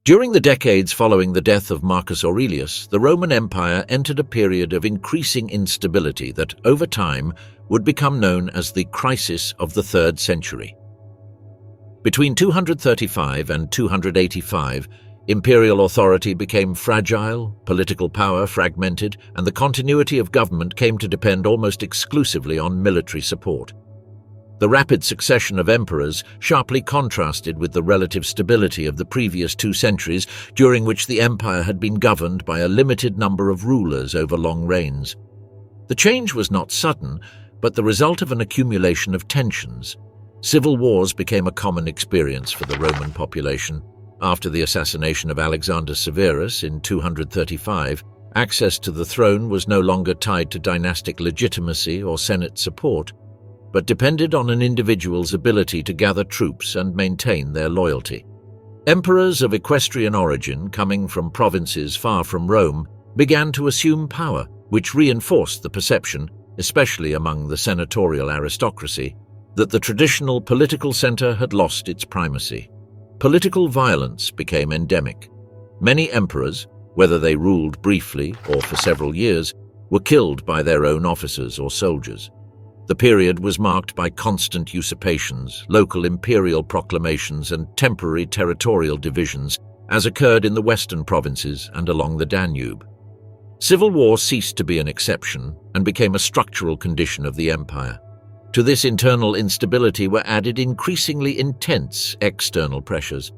During the decades following the death of Marcus Aurelius, the Roman Empire entered a period of increasing instability that, over time, would become known as the crisis of the 3rd century. Between 235 and 285, imperial authority became fragile, political power fragmented, and the continuity of government came to depend almost exclusively on military support. The rapid succession of emperors sharply contrasted with the relative stability of the previous 2 centuries, during which the empire had been governed by a limited number of rulers over long reigns. The change was not sudden, but the result of an accumulation of tensions. Civil wars became a common experience for the Roman population. After the assassination of Alexander Severus in 235, access to the throne was no longer tied to dynastic legitimacy or Senate support, but depended on an individual's ability to gather troops and maintain their loyalty. Emperors of equestrian origin, coming from provinces far from Rome, began to assume power, which reinforced the perception, especially among the senatorial aristocracy, that the traditional political center had lost its primacy. Political violence became endemic. Many emperors, whether they ruled briefly or for several years, were killed by their own officers or soldiers. The period was marked by constant usurpations, local imperial proclamations, and temporary territorial divisions, as occurred in the western provinces and along the Danube. Civil war ceased to be an exception and became a structural condition of the empire. To this internal instability were added increasingly intense external pressures.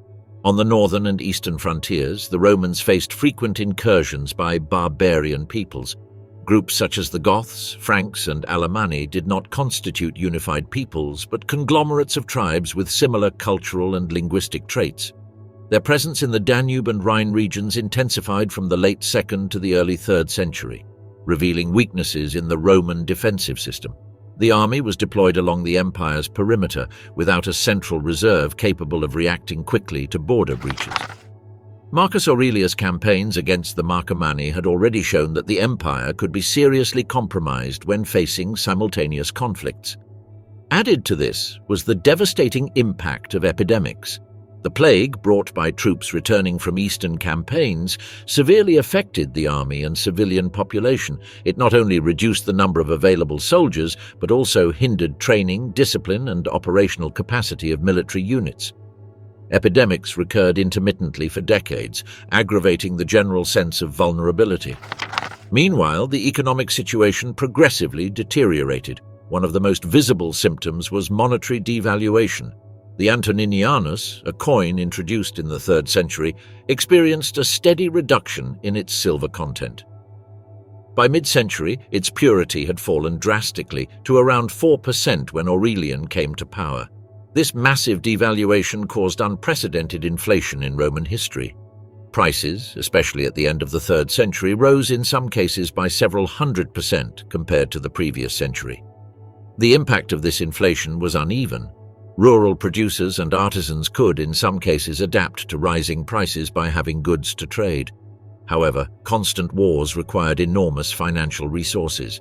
On the northern and eastern frontiers, the Romans faced frequent incursions by barbarian peoples. Groups such as the Goths, Franks, and Alemanni did not constitute unified peoples, but conglomerates of tribes with similar cultural and linguistic traits. Their presence in the Danube and Rhine regions intensified from the late 2nd to the early 3rd century, revealing weaknesses in the Roman defensive system. The army was deployed along the empire's perimeter without a central reserve capable of reacting quickly to border breaches. Marcus Aurelius' campaigns against the Marcomanni had already shown that the empire could be seriously compromised when facing simultaneous conflicts. Added to this was the devastating impact of epidemics. The plague, brought by troops returning from eastern campaigns, severely affected the army and civilian population. It not only reduced the number of available soldiers, but also hindered training, discipline, and operational capacity of military units. Epidemics recurred intermittently for decades, aggravating the general sense of vulnerability. Meanwhile, the economic situation progressively deteriorated. One of the most visible symptoms was monetary devaluation. The Antoninianus, a coin introduced in the 3rd century, experienced a steady reduction in its silver content. By mid-century, its purity had fallen drastically to around 4% when Aurelian came to power. This massive devaluation caused unprecedented inflation in Roman history. Prices, especially at the end of the 3rd century, rose in some cases by several 100% compared to the previous century. The impact of this inflation was uneven. Rural producers and artisans could, in some cases, adapt to rising prices by having goods to trade. However, constant wars required enormous financial resources.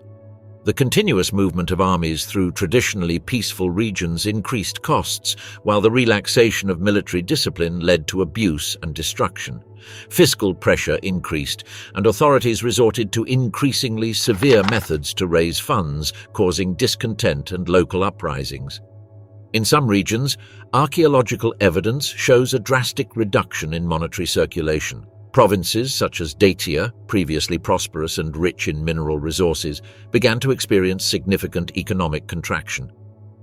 The continuous movement of armies through traditionally peaceful regions increased costs, while the relaxation of military discipline led to abuse and destruction. Fiscal pressure increased, and authorities resorted to increasingly severe methods to raise funds, causing discontent and local uprisings. In some regions, archaeological evidence shows a drastic reduction in monetary circulation. Provinces such as Dacia, previously prosperous and rich in mineral resources, began to experience significant economic contraction.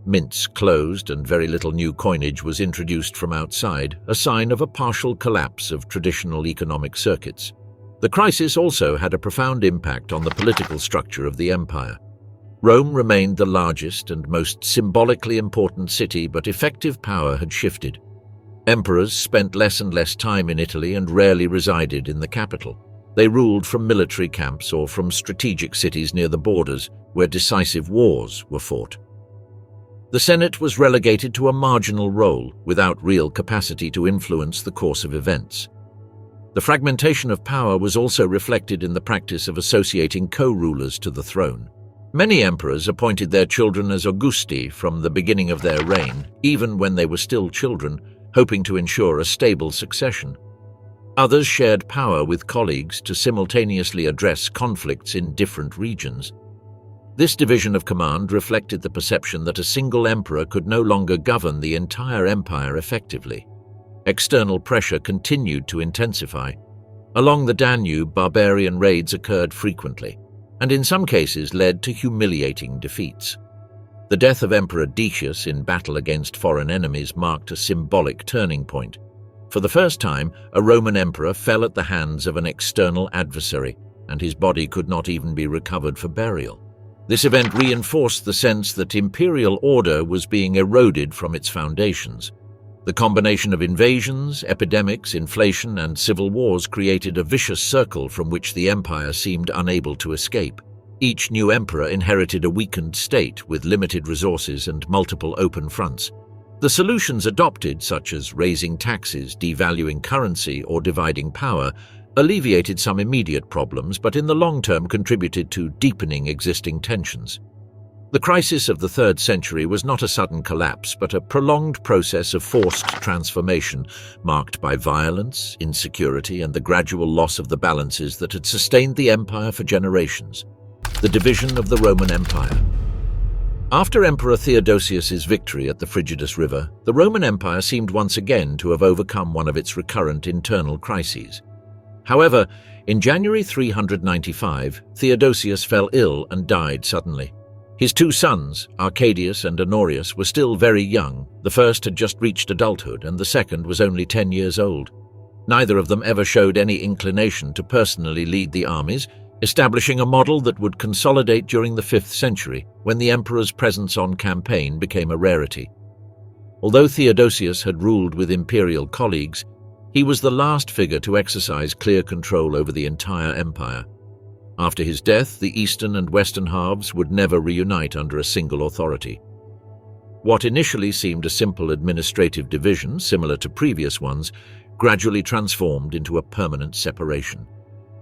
Mints closed and very little new coinage was introduced from outside, a sign of a partial collapse of traditional economic circuits. The crisis also had a profound impact on the political structure of the empire. Rome remained the largest and most symbolically important city, but effective power had shifted. Emperors spent less and less time in Italy and rarely resided in the capital. They ruled from military camps or from strategic cities near the borders, where decisive wars were fought. The Senate was relegated to a marginal role, without real capacity to influence the course of events. The fragmentation of power was also reflected in the practice of associating co-rulers to the throne. Many emperors appointed their children as Augusti from the beginning of their reign, even when they were still children, hoping to ensure a stable succession. Others shared power with colleagues to simultaneously address conflicts in different regions. This division of command reflected the perception that a single emperor could no longer govern the entire empire effectively. External pressure continued to intensify. Along the Danube, barbarian raids occurred frequently, and in some cases led to humiliating defeats. The death of Emperor Decius in battle against foreign enemies marked a symbolic turning point. For the first time, a Roman emperor fell at the hands of an external adversary, and his body could not even be recovered for burial. This event reinforced the sense that imperial order was being eroded from its foundations. The combination of invasions, epidemics, inflation, and civil wars created a vicious circle from which the empire seemed unable to escape. Each new emperor inherited a weakened state with limited resources and multiple open fronts. The solutions adopted, such as raising taxes, devaluing currency, or dividing power, alleviated some immediate problems, but in the long term contributed to deepening existing tensions. The crisis of the 3rd century was not a sudden collapse, but a prolonged process of forced transformation, marked by violence, insecurity, and the gradual loss of the balances that had sustained the empire for generations. The division of the Roman Empire. After Emperor Theodosius's victory at the Frigidus River, the Roman Empire seemed once again to have overcome one of its recurrent internal crises. However, in January 395, Theodosius fell ill and died suddenly. His 2 sons, Arcadius and Honorius, were still very young. The first had just reached adulthood, and the second was only 10 years old. Neither of them ever showed any inclination to personally lead the armies, establishing a model that would consolidate during the 5th century, when the emperor's presence on campaign became a rarity. Although Theodosius had ruled with imperial colleagues, he was the last figure to exercise clear control over the entire empire. After his death, the eastern and western halves would never reunite under a single authority. What initially seemed a simple administrative division, similar to previous ones, gradually transformed into a permanent separation.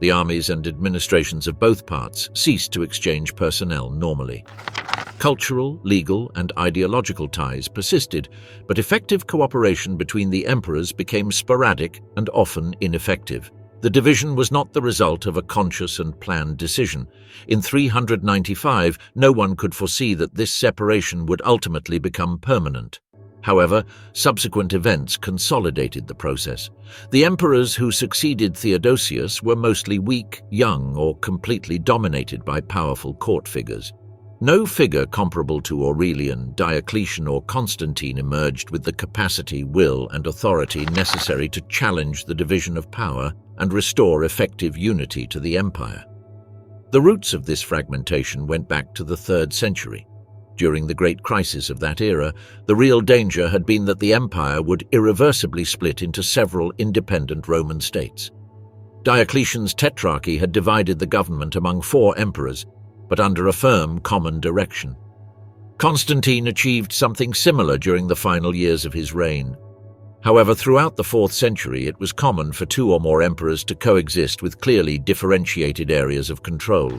The armies and administrations of both parts ceased to exchange personnel normally. Cultural, legal, and ideological ties persisted, but effective cooperation between the emperors became sporadic and often ineffective. The division was not the result of a conscious and planned decision. In 395, no one could foresee that this separation would ultimately become permanent. However, subsequent events consolidated the process. The emperors who succeeded Theodosius were mostly weak, young, or completely dominated by powerful court figures. No figure comparable to Aurelian, Diocletian, or Constantine emerged with the capacity, will, and authority necessary to challenge the division of power and restore effective unity to the empire. The roots of this fragmentation went back to the 3rd century. During the great crisis of that era, the real danger had been that the empire would irreversibly split into several independent Roman states. Diocletian's tetrarchy had divided the government among 4 emperors, but under a firm common direction. Constantine achieved something similar during the final years of his reign. However, throughout the 4th century, it was common for 2 or more emperors to coexist with clearly differentiated areas of control.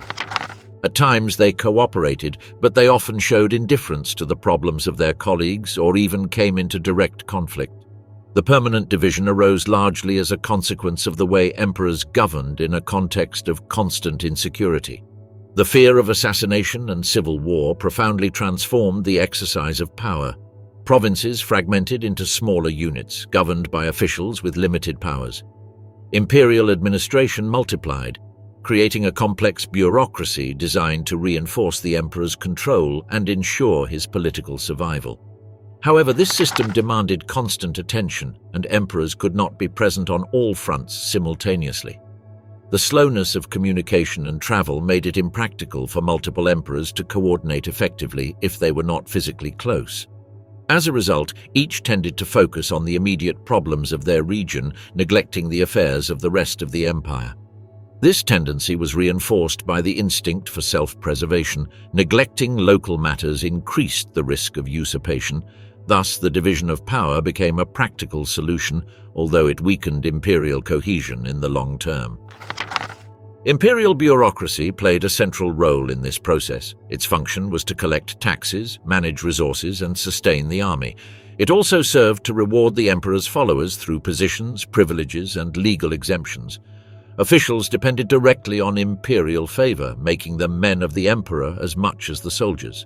At times they cooperated, but they often showed indifference to the problems of their colleagues or even came into direct conflict. The permanent division arose largely as a consequence of the way emperors governed in a context of constant insecurity. The fear of assassination and civil war profoundly transformed the exercise of power. Provinces fragmented into smaller units, governed by officials with limited powers. Imperial administration multiplied, creating a complex bureaucracy designed to reinforce the emperor's control and ensure his political survival. However, this system demanded constant attention, and emperors could not be present on all fronts simultaneously. The slowness of communication and travel made it impractical for multiple emperors to coordinate effectively if they were not physically close. As a result, each tended to focus on the immediate problems of their region, neglecting the affairs of the rest of the empire. This tendency was reinforced by the instinct for self-preservation. Neglecting local matters increased the risk of usurpation. Thus, the division of power became a practical solution, although it weakened imperial cohesion in the long term. Imperial bureaucracy played a central role in this process. Its function was to collect taxes, manage resources, and sustain the army. It also served to reward the emperor's followers through positions, privileges, and legal exemptions. Officials depended directly on imperial favor, making them men of the emperor as much as the soldiers.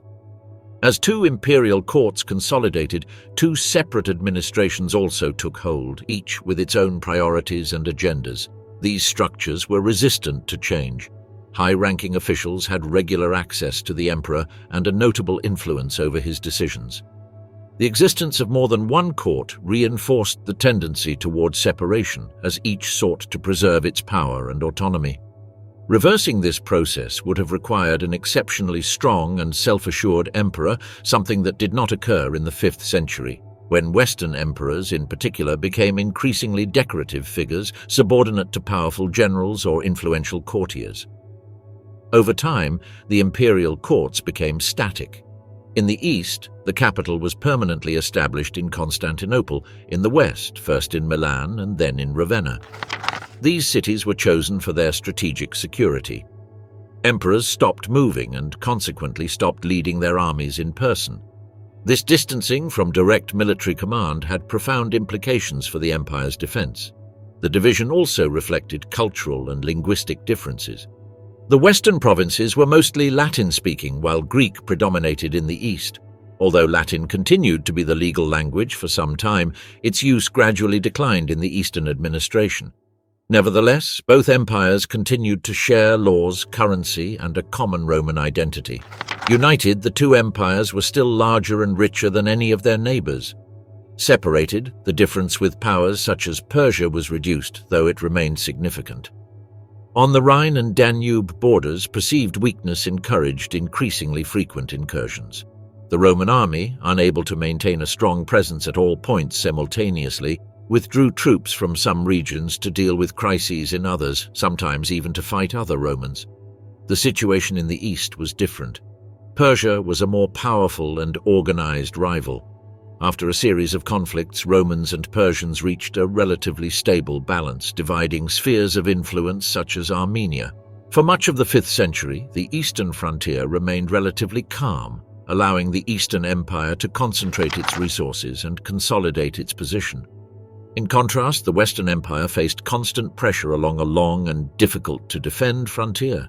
As two imperial courts consolidated, two separate administrations also took hold, each with its own priorities and agendas. These structures were resistant to change. High-ranking officials had regular access to the emperor and a notable influence over his decisions. The existence of more than one court reinforced the tendency toward separation, as each sought to preserve its power and autonomy. Reversing this process would have required an exceptionally strong and self-assured emperor, something that did not occur in the 5th century, when Western emperors in particular became increasingly decorative figures, subordinate to powerful generals or influential courtiers. Over time, the imperial courts became static. In the east, the capital was permanently established in Constantinople, in the west, first in Milan and then in Ravenna. These cities were chosen for their strategic security. Emperors stopped moving and consequently stopped leading their armies in person. This distancing from direct military command had profound implications for the empire's defense. The division also reflected cultural and linguistic differences. The western provinces were mostly Latin-speaking, while Greek predominated in the east. Although Latin continued to be the legal language for some time, its use gradually declined in the eastern administration. Nevertheless, both empires continued to share laws, currency, and a common Roman identity. United, the two empires were still larger and richer than any of their neighbors. Separated, the difference with powers such as Persia was reduced, though it remained significant. On the Rhine and Danube borders, perceived weakness encouraged increasingly frequent incursions. The Roman army, unable to maintain a strong presence at all points simultaneously, withdrew troops from some regions to deal with crises in others, sometimes even to fight other Romans. The situation in the east was different. Persia was a more powerful and organized rival. After a series of conflicts, Romans and Persians reached a relatively stable balance, dividing spheres of influence such as Armenia. For much of the 5th century, the eastern frontier remained relatively calm, allowing the Eastern Empire to concentrate its resources and consolidate its position. In contrast, the Western Empire faced constant pressure along a long and difficult-to-defend frontier.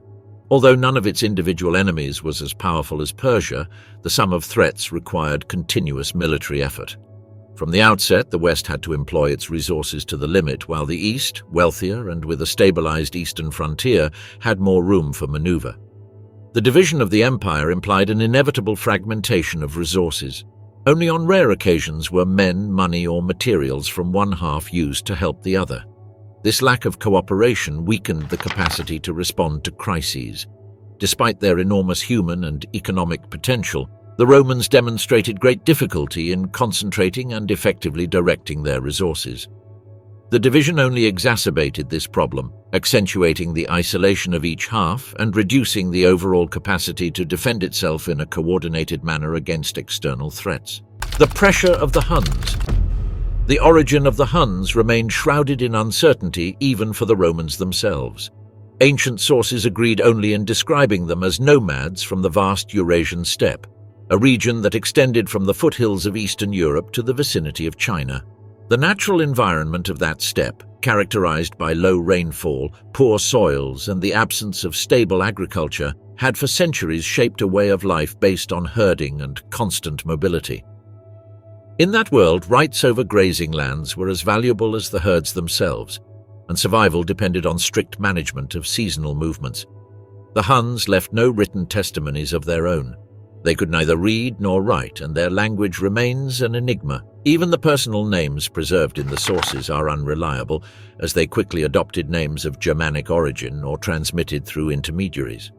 Although none of its individual enemies was as powerful as Persia, the sum of threats required continuous military effort. From the outset, the West had to employ its resources to the limit, while the East, wealthier and with a stabilized eastern frontier, had more room for maneuver. The division of the empire implied an inevitable fragmentation of resources. Only on rare occasions were men, money, or materials from one half used to help the other. This lack of cooperation weakened the capacity to respond to crises. Despite their enormous human and economic potential, the Romans demonstrated great difficulty in concentrating and effectively directing their resources. The division only exacerbated this problem, accentuating the isolation of each half and reducing the overall capacity to defend itself in a coordinated manner against external threats. The pressure of the Huns. The origin of the Huns remained shrouded in uncertainty even for the Romans themselves. Ancient sources agreed only in describing them as nomads from the vast Eurasian steppe, a region that extended from the foothills of Eastern Europe to the vicinity of China. The natural environment of that steppe, characterized by low rainfall, poor soils, and the absence of stable agriculture, had for centuries shaped a way of life based on herding and constant mobility. In that world, rights over grazing lands were as valuable as the herds themselves, and survival depended on strict management of seasonal movements. The Huns left no written testimonies of their own. They could neither read nor write, and their language remains an enigma. Even the personal names preserved in the sources are unreliable, as they quickly adopted names of Germanic origin or transmitted through intermediaries.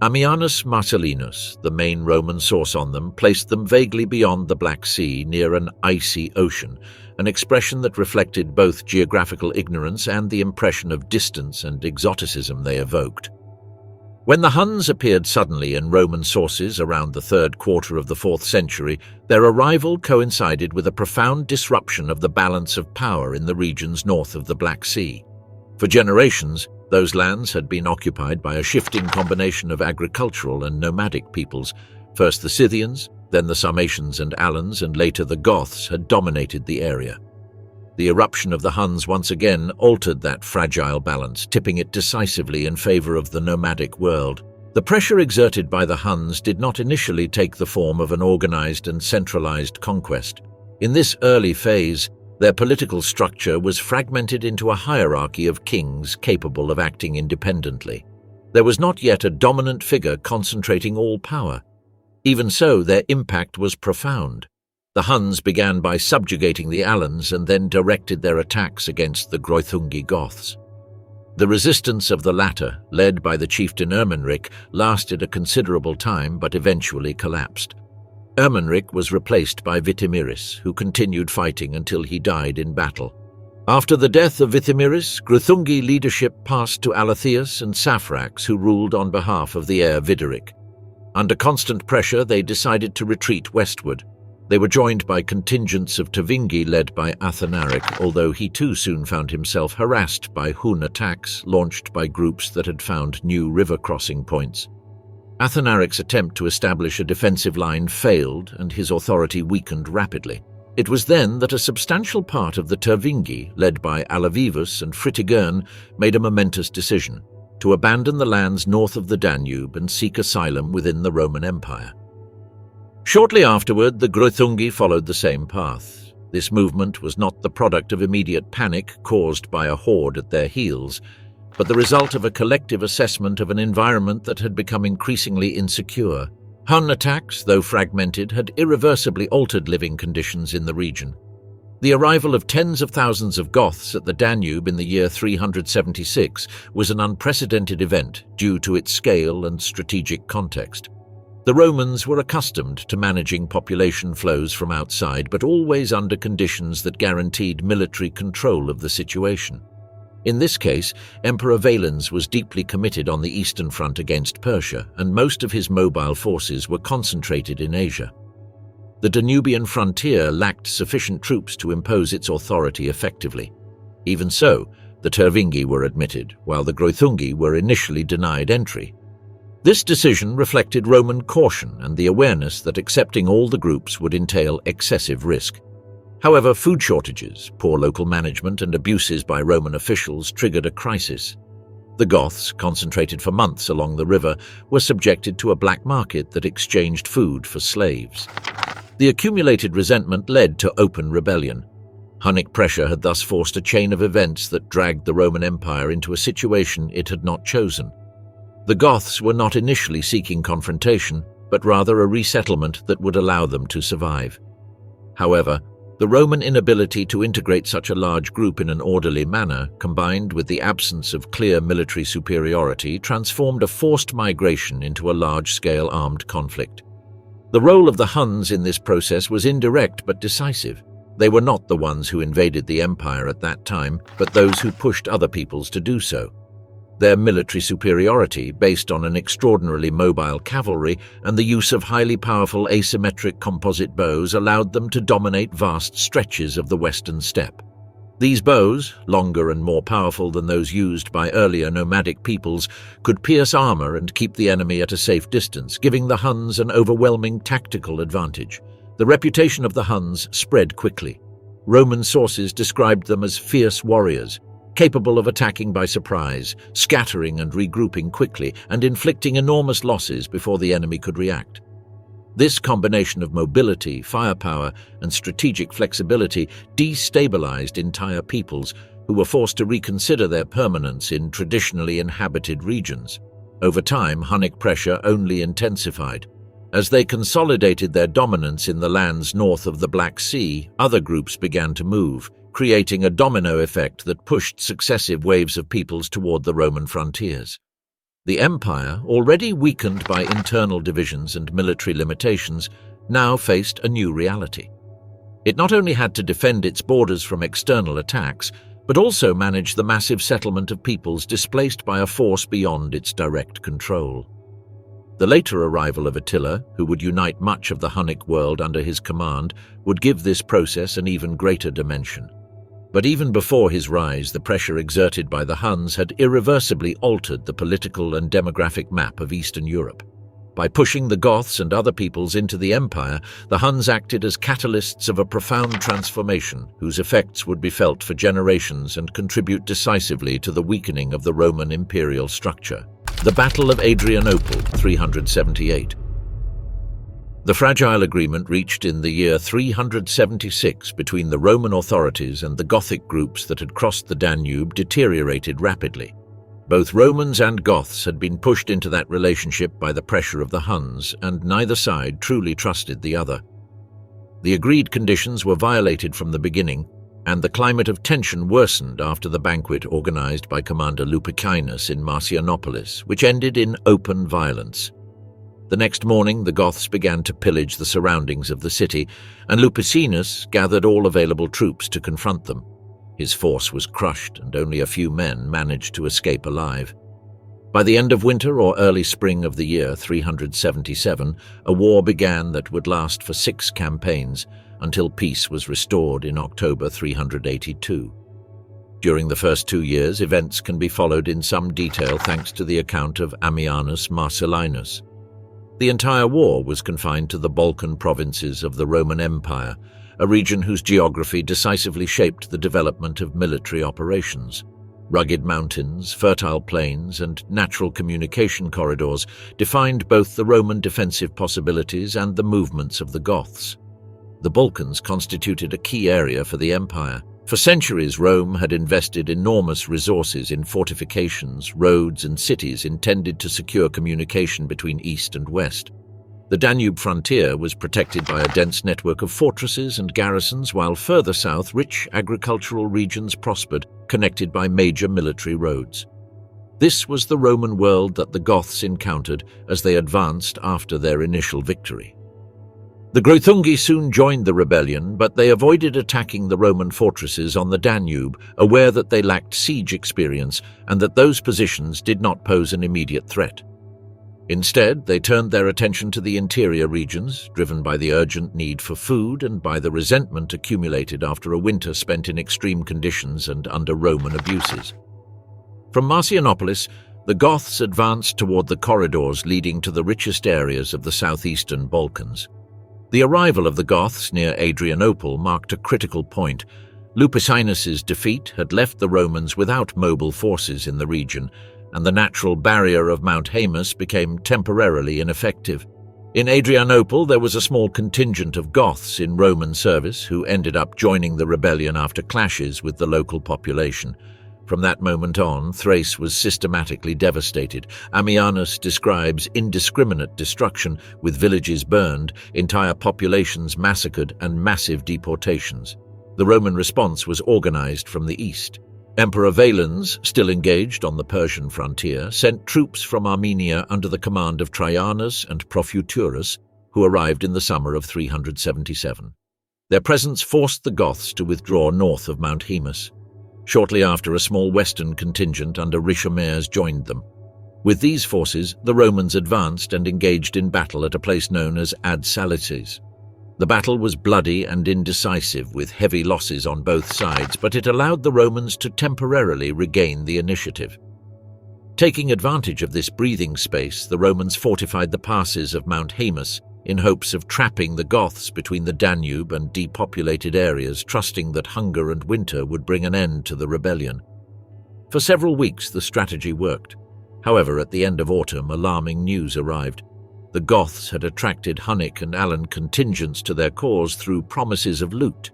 Ammianus Marcellinus, the main Roman source on them, placed them vaguely beyond the Black Sea near an icy ocean, an expression that reflected both geographical ignorance and the impression of distance and exoticism they evoked. When the Huns appeared suddenly in Roman sources around the third quarter of the 4th century, their arrival coincided with a profound disruption of the balance of power in the regions north of the Black Sea. For generations, those lands had been occupied by a shifting combination of agricultural and nomadic peoples, first the Scythians, Then the Sarmatians and Alans, and later the Goths, had dominated the area. The eruption of the Huns once again altered that fragile balance, tipping it decisively in favor of the nomadic world. The pressure exerted by the Huns did not initially take the form of an organized and centralized conquest. In this early phase, their political structure was fragmented into a hierarchy of kings capable of acting independently. There was not yet a dominant figure concentrating all power. Even so, their impact was profound. The Huns began by subjugating the Alans and then directed their attacks against the Greuthungi Goths. The resistance of the latter, led by the chieftain Ermenric, lasted a considerable time but eventually collapsed. Ermenric was replaced by Vitimiris, who continued fighting until he died in battle. After the death of Vitimiris, Greuthungi leadership passed to Alatheus and Saphrax, who ruled on behalf of the heir Videric. Under constant pressure, they decided to retreat westward. They were joined by contingents of Tuvingi led by Athanaric, although he too soon found himself harassed by Hun attacks launched by groups that had found new river crossing points. Athanaric's attempt to establish a defensive line failed, and his authority weakened rapidly. It was then that a substantial part of the Tuvingi, led by Alavivus and Fritigern, made a momentous decision: to abandon the lands north of the Danube and seek asylum within the Roman Empire. Shortly afterward, the Greuthungi followed the same path. This movement was not the product of immediate panic caused by a horde at their heels, but the result of a collective assessment of an environment that had become increasingly insecure. Hun attacks, though fragmented, had irreversibly altered living conditions in the region. The arrival of tens of thousands of Goths at the Danube in the year 376 was an unprecedented event due to its scale and strategic context. The Romans were accustomed to managing population flows from outside, but always under conditions that guaranteed military control of the situation. In this case, Emperor Valens was deeply committed on the Eastern Front against Persia, and most of his mobile forces were concentrated in Asia. The Danubian frontier lacked sufficient troops to impose its authority effectively. Even so, the Tuvingi were admitted, while the Greuthungi were initially denied entry. This decision reflected Roman caution and the awareness that accepting all the groups would entail excessive risk. However, food shortages, poor local management, and abuses by Roman officials triggered a crisis. The Goths, concentrated for months along the river, were subjected to a black market that exchanged food for slaves. The accumulated resentment led to open rebellion. Hunnic pressure had thus forced a chain of events that dragged the Roman Empire into a situation it had not chosen. The Goths were not initially seeking confrontation, but rather a resettlement that would allow them to survive. However, the Roman inability to integrate such a large group in an orderly manner, combined with the absence of clear military superiority, transformed a forced migration into a large-scale armed conflict. The role of the Huns in this process was indirect but decisive. They were not the ones who invaded the empire at that time, but those who pushed other peoples to do so. Their military superiority, based on an extraordinarily mobile cavalry and the use of highly powerful asymmetric composite bows, allowed them to dominate vast stretches of the western steppe. These bows, longer and more powerful than those used by earlier nomadic peoples, could pierce armor and keep the enemy at a safe distance, giving the Huns an overwhelming tactical advantage. The reputation of the Huns spread quickly. Roman sources described them as fierce warriors, capable of attacking by surprise, scattering and regrouping quickly, and inflicting enormous losses before the enemy could react. This combination of mobility, firepower, and strategic flexibility destabilized entire peoples who were forced to reconsider their permanence in traditionally inhabited regions. Over time, Hunnic pressure only intensified. As they consolidated their dominance in the lands north of the Black Sea, other groups began to move, creating a domino effect that pushed successive waves of peoples toward the Roman frontiers. The empire, already weakened by internal divisions and military limitations, now faced a new reality. It not only had to defend its borders from external attacks, but also manage the massive settlement of peoples displaced by a force beyond its direct control. The later arrival of Attila, who would unite much of the Hunnic world under his command, would give this process an even greater dimension. But even before his rise, the pressure exerted by the Huns had irreversibly altered the political and demographic map of Eastern Europe. By pushing the Goths and other peoples into the empire, the Huns acted as catalysts of a profound transformation whose effects would be felt for generations and contribute decisively to the weakening of the Roman imperial structure. The Battle of Adrianople, 378. The fragile agreement reached in the year 376 between the Roman authorities and the Gothic groups that had crossed the Danube deteriorated rapidly. Both Romans and Goths had been pushed into that relationship by the pressure of the Huns, and neither side truly trusted the other. The agreed conditions were violated from the beginning, and the climate of tension worsened after the banquet organized by Commander Lupicinus in Marcianopolis, which ended in open violence. The next morning, the Goths began to pillage the surroundings of the city, and Lupicinus gathered all available troops to confront them. His force was crushed, and only a few men managed to escape alive. By the end of winter or early spring of the year 377, a war began that would last for 6 campaigns, until peace was restored in October 382. During the first 2 years, events can be followed in some detail thanks to the account of Ammianus Marcellinus. The entire war was confined to the Balkan provinces of the Roman Empire, a region whose geography decisively shaped the development of military operations. Rugged mountains, fertile plains, and natural communication corridors defined both the Roman defensive possibilities and the movements of the Goths. The Balkans constituted a key area for the empire. For centuries, Rome had invested enormous resources in fortifications, roads, and cities intended to secure communication between east and west. The Danube frontier was protected by a dense network of fortresses and garrisons, while further south, rich agricultural regions prospered, connected by major military roads. This was the Roman world that the Goths encountered as they advanced after their initial victory. The Greuthungi soon joined the rebellion, but they avoided attacking the Roman fortresses on the Danube, aware that they lacked siege experience and that those positions did not pose an immediate threat. Instead, they turned their attention to the interior regions, driven by the urgent need for food and by the resentment accumulated after a winter spent in extreme conditions and under Roman abuses. From Marcianopolis, the Goths advanced toward the corridors leading to the richest areas of the southeastern Balkans. The arrival of the Goths near Adrianople marked a critical point. Lupicinus's defeat had left the Romans without mobile forces in the region, and the natural barrier of Mount Haemus became temporarily ineffective. In Adrianople, there was a small contingent of Goths in Roman service who ended up joining the rebellion after clashes with the local population. From that moment on, Thrace was systematically devastated. Ammianus describes indiscriminate destruction, with villages burned, entire populations massacred, and massive deportations. The Roman response was organized from the east. Emperor Valens, still engaged on the Persian frontier, sent troops from Armenia under the command of Traianus and Profuturus, who arrived in the summer of 377. Their presence forced the Goths to withdraw north of Mount Haemus. Shortly after, a small western contingent under Richomeres joined them. With these forces, the Romans advanced and engaged in battle at a place known as Ad Salices. The battle was bloody and indecisive, with heavy losses on both sides, but it allowed the Romans to temporarily regain the initiative. Taking advantage of this breathing space, the Romans fortified the passes of Mount Haemus in hopes of trapping the Goths between the Danube and depopulated areas, trusting that hunger and winter would bring an end to the rebellion. For several weeks, the strategy worked. However, at the end of autumn, alarming news arrived. The Goths had attracted Hunnic and Alan contingents to their cause through promises of loot.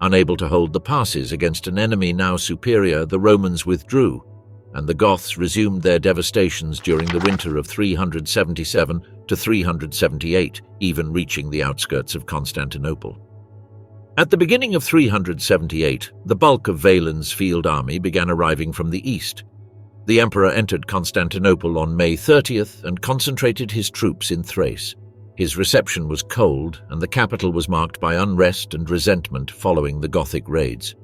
Unable to hold the passes against an enemy now superior, the Romans withdrew, and the Goths resumed their devastations during the winter of 377 to 378, even reaching the outskirts of Constantinople. At the beginning of 378, the bulk of Valens' field army began arriving from the east. The emperor entered Constantinople on May 30th and concentrated his troops in Thrace. His reception was cold, and the capital was marked by unrest and resentment following the Gothic raids.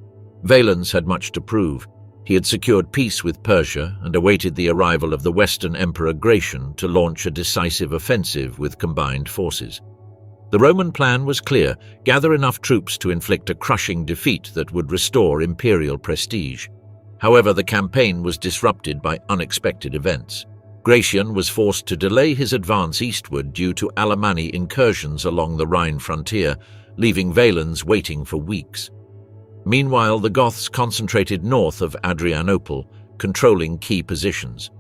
Valens had much to prove. He had secured peace with Persia and awaited the arrival of the Western Emperor Gratian to launch a decisive offensive with combined forces. The Roman plan was clear: gather enough troops to inflict a crushing defeat that would restore imperial prestige. However, the campaign was disrupted by unexpected events. Gratian was forced to delay his advance eastward due to Alemanni incursions along the Rhine frontier, leaving Valens waiting for weeks. Meanwhile, the Goths concentrated north of Adrianople, controlling key positions.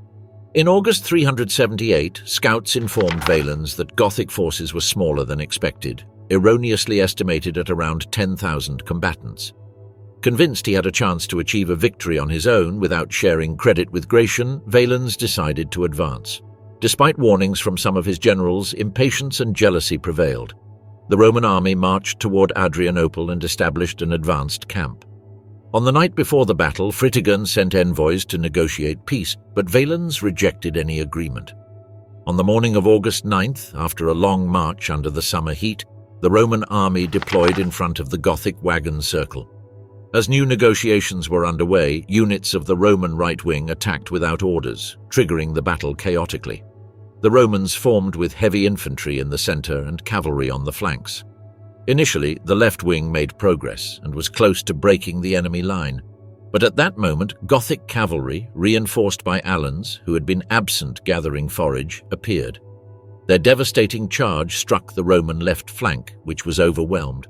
In August 378, scouts informed Valens that Gothic forces were smaller than expected, erroneously estimated at around 10,000 combatants. Convinced he had a chance to achieve a victory on his own without sharing credit with Gratian, Valens decided to advance. Despite warnings from some of his generals, impatience and jealousy prevailed. The Roman army marched toward Adrianople and established an advanced camp. On the night before the battle, Fritigern sent envoys to negotiate peace, but Valens rejected any agreement. On the morning of August 9th, after a long march under the summer heat, the Roman army deployed in front of the Gothic wagon circle. As new negotiations were underway, units of the Roman right wing attacked without orders, triggering the battle chaotically. The Romans formed with heavy infantry in the center and cavalry on the flanks. Initially, the left wing made progress and was close to breaking the enemy line. But at that moment, Gothic cavalry, reinforced by Alans, who had been absent gathering forage, appeared. Their devastating charge struck the Roman left flank, which was overwhelmed.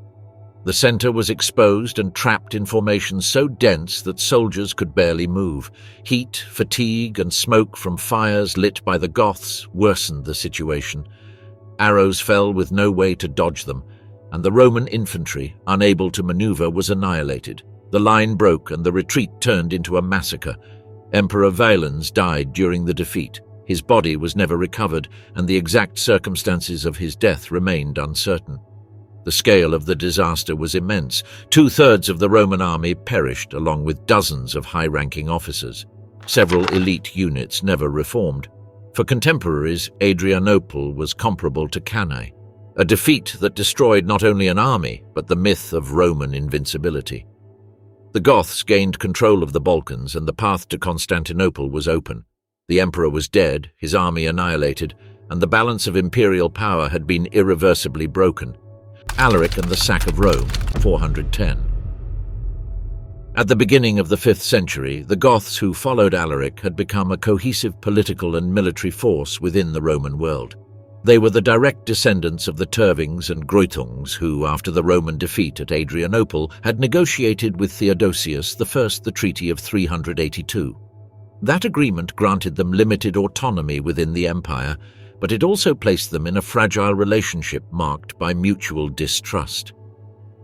The center was exposed and trapped in formations so dense that soldiers could barely move. Heat, fatigue, and smoke from fires lit by the Goths worsened the situation. Arrows fell with no way to dodge them, and the Roman infantry, unable to maneuver, was annihilated. The line broke and the retreat turned into a massacre. Emperor Valens died during the defeat. His body was never recovered, and the exact circumstances of his death remained uncertain. The scale of the disaster was immense. 2/3 of the Roman army perished, along with dozens of high-ranking officers. Several elite units never reformed. For contemporaries, Adrianople was comparable to Cannae, a defeat that destroyed not only an army, but the myth of Roman invincibility. The Goths gained control of the Balkans, and the path to Constantinople was open. The emperor was dead, his army annihilated, and the balance of imperial power had been irreversibly broken. Alaric and the sack of Rome, 410. At the beginning of the 5th century, the Goths who followed Alaric had become a cohesive political and military force within the Roman world. They were the direct descendants of the Tervings and Greutungs who, after the Roman defeat at Adrianople, had negotiated with Theodosius I the Treaty of 382. That agreement granted them limited autonomy within the empire, but it also placed them in a fragile relationship marked by mutual distrust.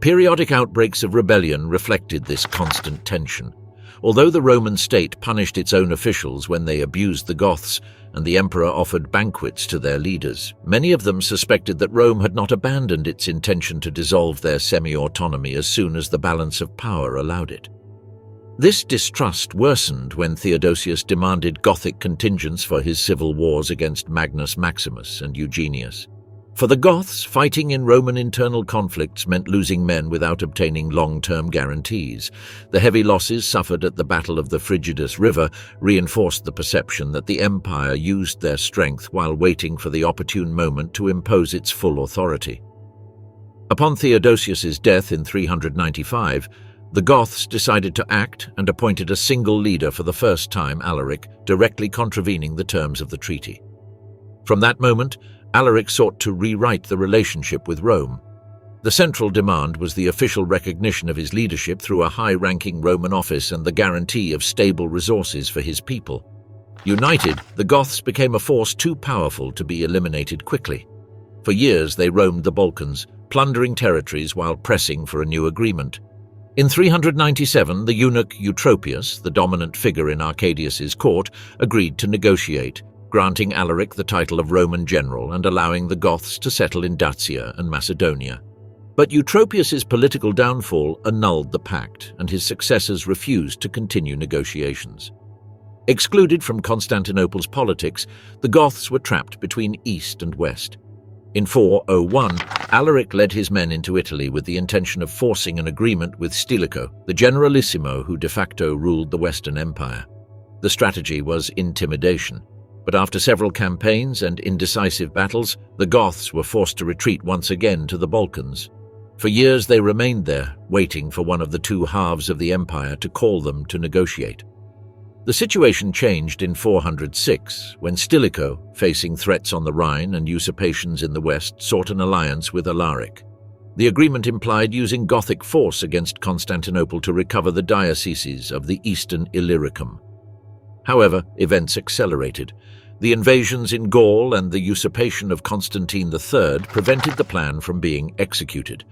Periodic outbreaks of rebellion reflected this constant tension. Although the Roman state punished its own officials when they abused the Goths, and the emperor offered banquets to their leaders, many of them suspected that Rome had not abandoned its intention to dissolve their semi-autonomy as soon as the balance of power allowed it. This distrust worsened when Theodosius demanded Gothic contingents for his civil wars against Magnus Maximus and Eugenius. For the Goths, fighting in Roman internal conflicts meant losing men without obtaining long-term guarantees. The heavy losses suffered at the Battle of the Frigidus River reinforced the perception that the empire used their strength while waiting for the opportune moment to impose its full authority. Upon Theodosius's death in 395, the Goths decided to act and appointed a single leader for the first time, Alaric, directly contravening the terms of the treaty. From that moment, Alaric sought to rewrite the relationship with Rome. The central demand was the official recognition of his leadership through a high-ranking Roman office and the guarantee of stable resources for his people. United, the Goths became a force too powerful to be eliminated quickly. For years they roamed the Balkans, plundering territories while pressing for a new agreement. In 397, the eunuch Eutropius, the dominant figure in Arcadius's court, agreed to negotiate, granting Alaric the title of Roman general and allowing the Goths to settle in Dacia and Macedonia. But Eutropius's political downfall annulled the pact, and his successors refused to continue negotiations. Excluded from Constantinople's politics, the Goths were trapped between East and West. In 401, Alaric led his men into Italy with the intention of forcing an agreement with Stilicho, the generalissimo who de facto ruled the Western Empire. The strategy was intimidation, but after several campaigns and indecisive battles, the Goths were forced to retreat once again to the Balkans. For years they remained there, waiting for one of the two halves of the empire to call them to negotiate. The situation changed in 406, when Stilicho, facing threats on the Rhine and usurpations in the west, sought an alliance with Alaric. The agreement implied using Gothic force against Constantinople to recover the dioceses of the eastern Illyricum. However, events accelerated. The invasions in Gaul and the usurpation of Constantine III prevented the plan from being executed.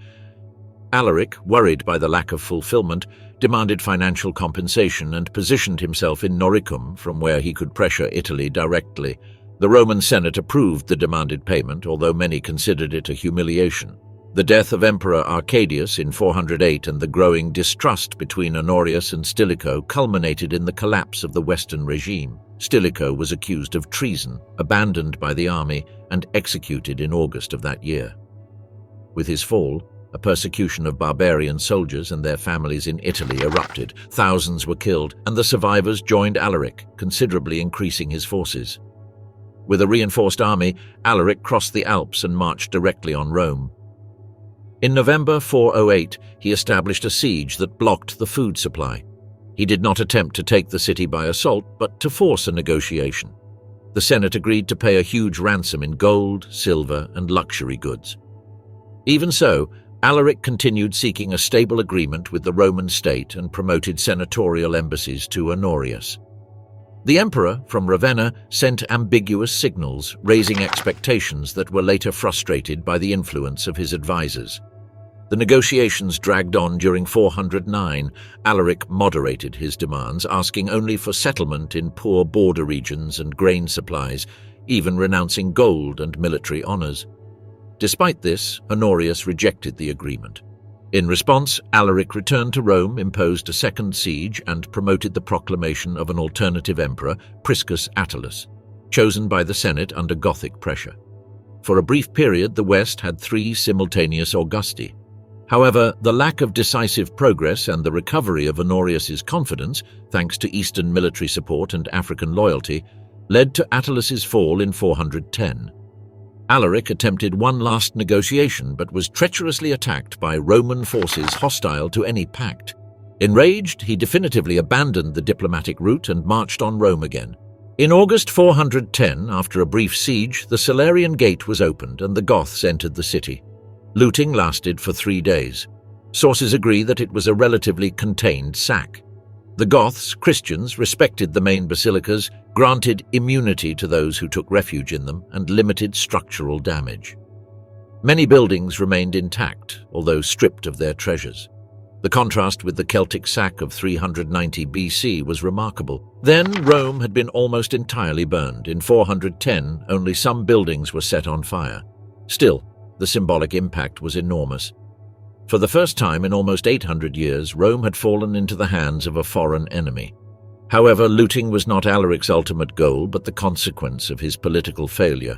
Alaric, worried by the lack of fulfillment, demanded financial compensation and positioned himself in Noricum, from where he could pressure Italy directly. The Roman Senate approved the demanded payment, although many considered it a humiliation. The death of Emperor Arcadius in 408 and the growing distrust between Honorius and Stilicho culminated in the collapse of the Western regime. Stilicho was accused of treason, abandoned by the army, and executed in August of that year. With his fall, a persecution of barbarian soldiers and their families in Italy erupted. Thousands were killed, and the survivors joined Alaric, considerably increasing his forces. With a reinforced army, Alaric crossed the Alps and marched directly on Rome. In November 408, he established a siege that blocked the food supply. He did not attempt to take the city by assault, but to force a negotiation. The Senate agreed to pay a huge ransom in gold, silver, and luxury goods. Even so, Alaric continued seeking a stable agreement with the Roman state and promoted senatorial embassies to Honorius. The emperor, from Ravenna, sent ambiguous signals, raising expectations that were later frustrated by the influence of his advisors. The negotiations dragged on during 409. Alaric moderated his demands, asking only for settlement in poor border regions and grain supplies, even renouncing gold and military honors. Despite this, Honorius rejected the agreement. In response, Alaric returned to Rome, imposed a second siege, and promoted the proclamation of an alternative emperor, Priscus Attalus, chosen by the Senate under Gothic pressure. For a brief period, the West had 3 simultaneous Augusti. However, the lack of decisive progress and the recovery of Honorius's confidence, thanks to Eastern military support and African loyalty, led to Attalus's fall in 410. Alaric attempted one last negotiation but was treacherously attacked by Roman forces hostile to any pact. Enraged, he definitively abandoned the diplomatic route and marched on Rome again. In August 410, after a brief siege, the Salarian Gate was opened and the Goths entered the city. Looting lasted for 3 days. Sources agree that it was a relatively contained sack. The Goths, Christians, respected the main basilicas, granted immunity to those who took refuge in them, and limited structural damage. Many buildings remained intact, although stripped of their treasures. The contrast with the Celtic sack of 390 BC was remarkable. Then Rome had been almost entirely burned. In 410, only some buildings were set on fire. Still, the symbolic impact was enormous. For the first time in almost 800 years, Rome had fallen into the hands of a foreign enemy. However, looting was not Alaric's ultimate goal, but the consequence of his political failure.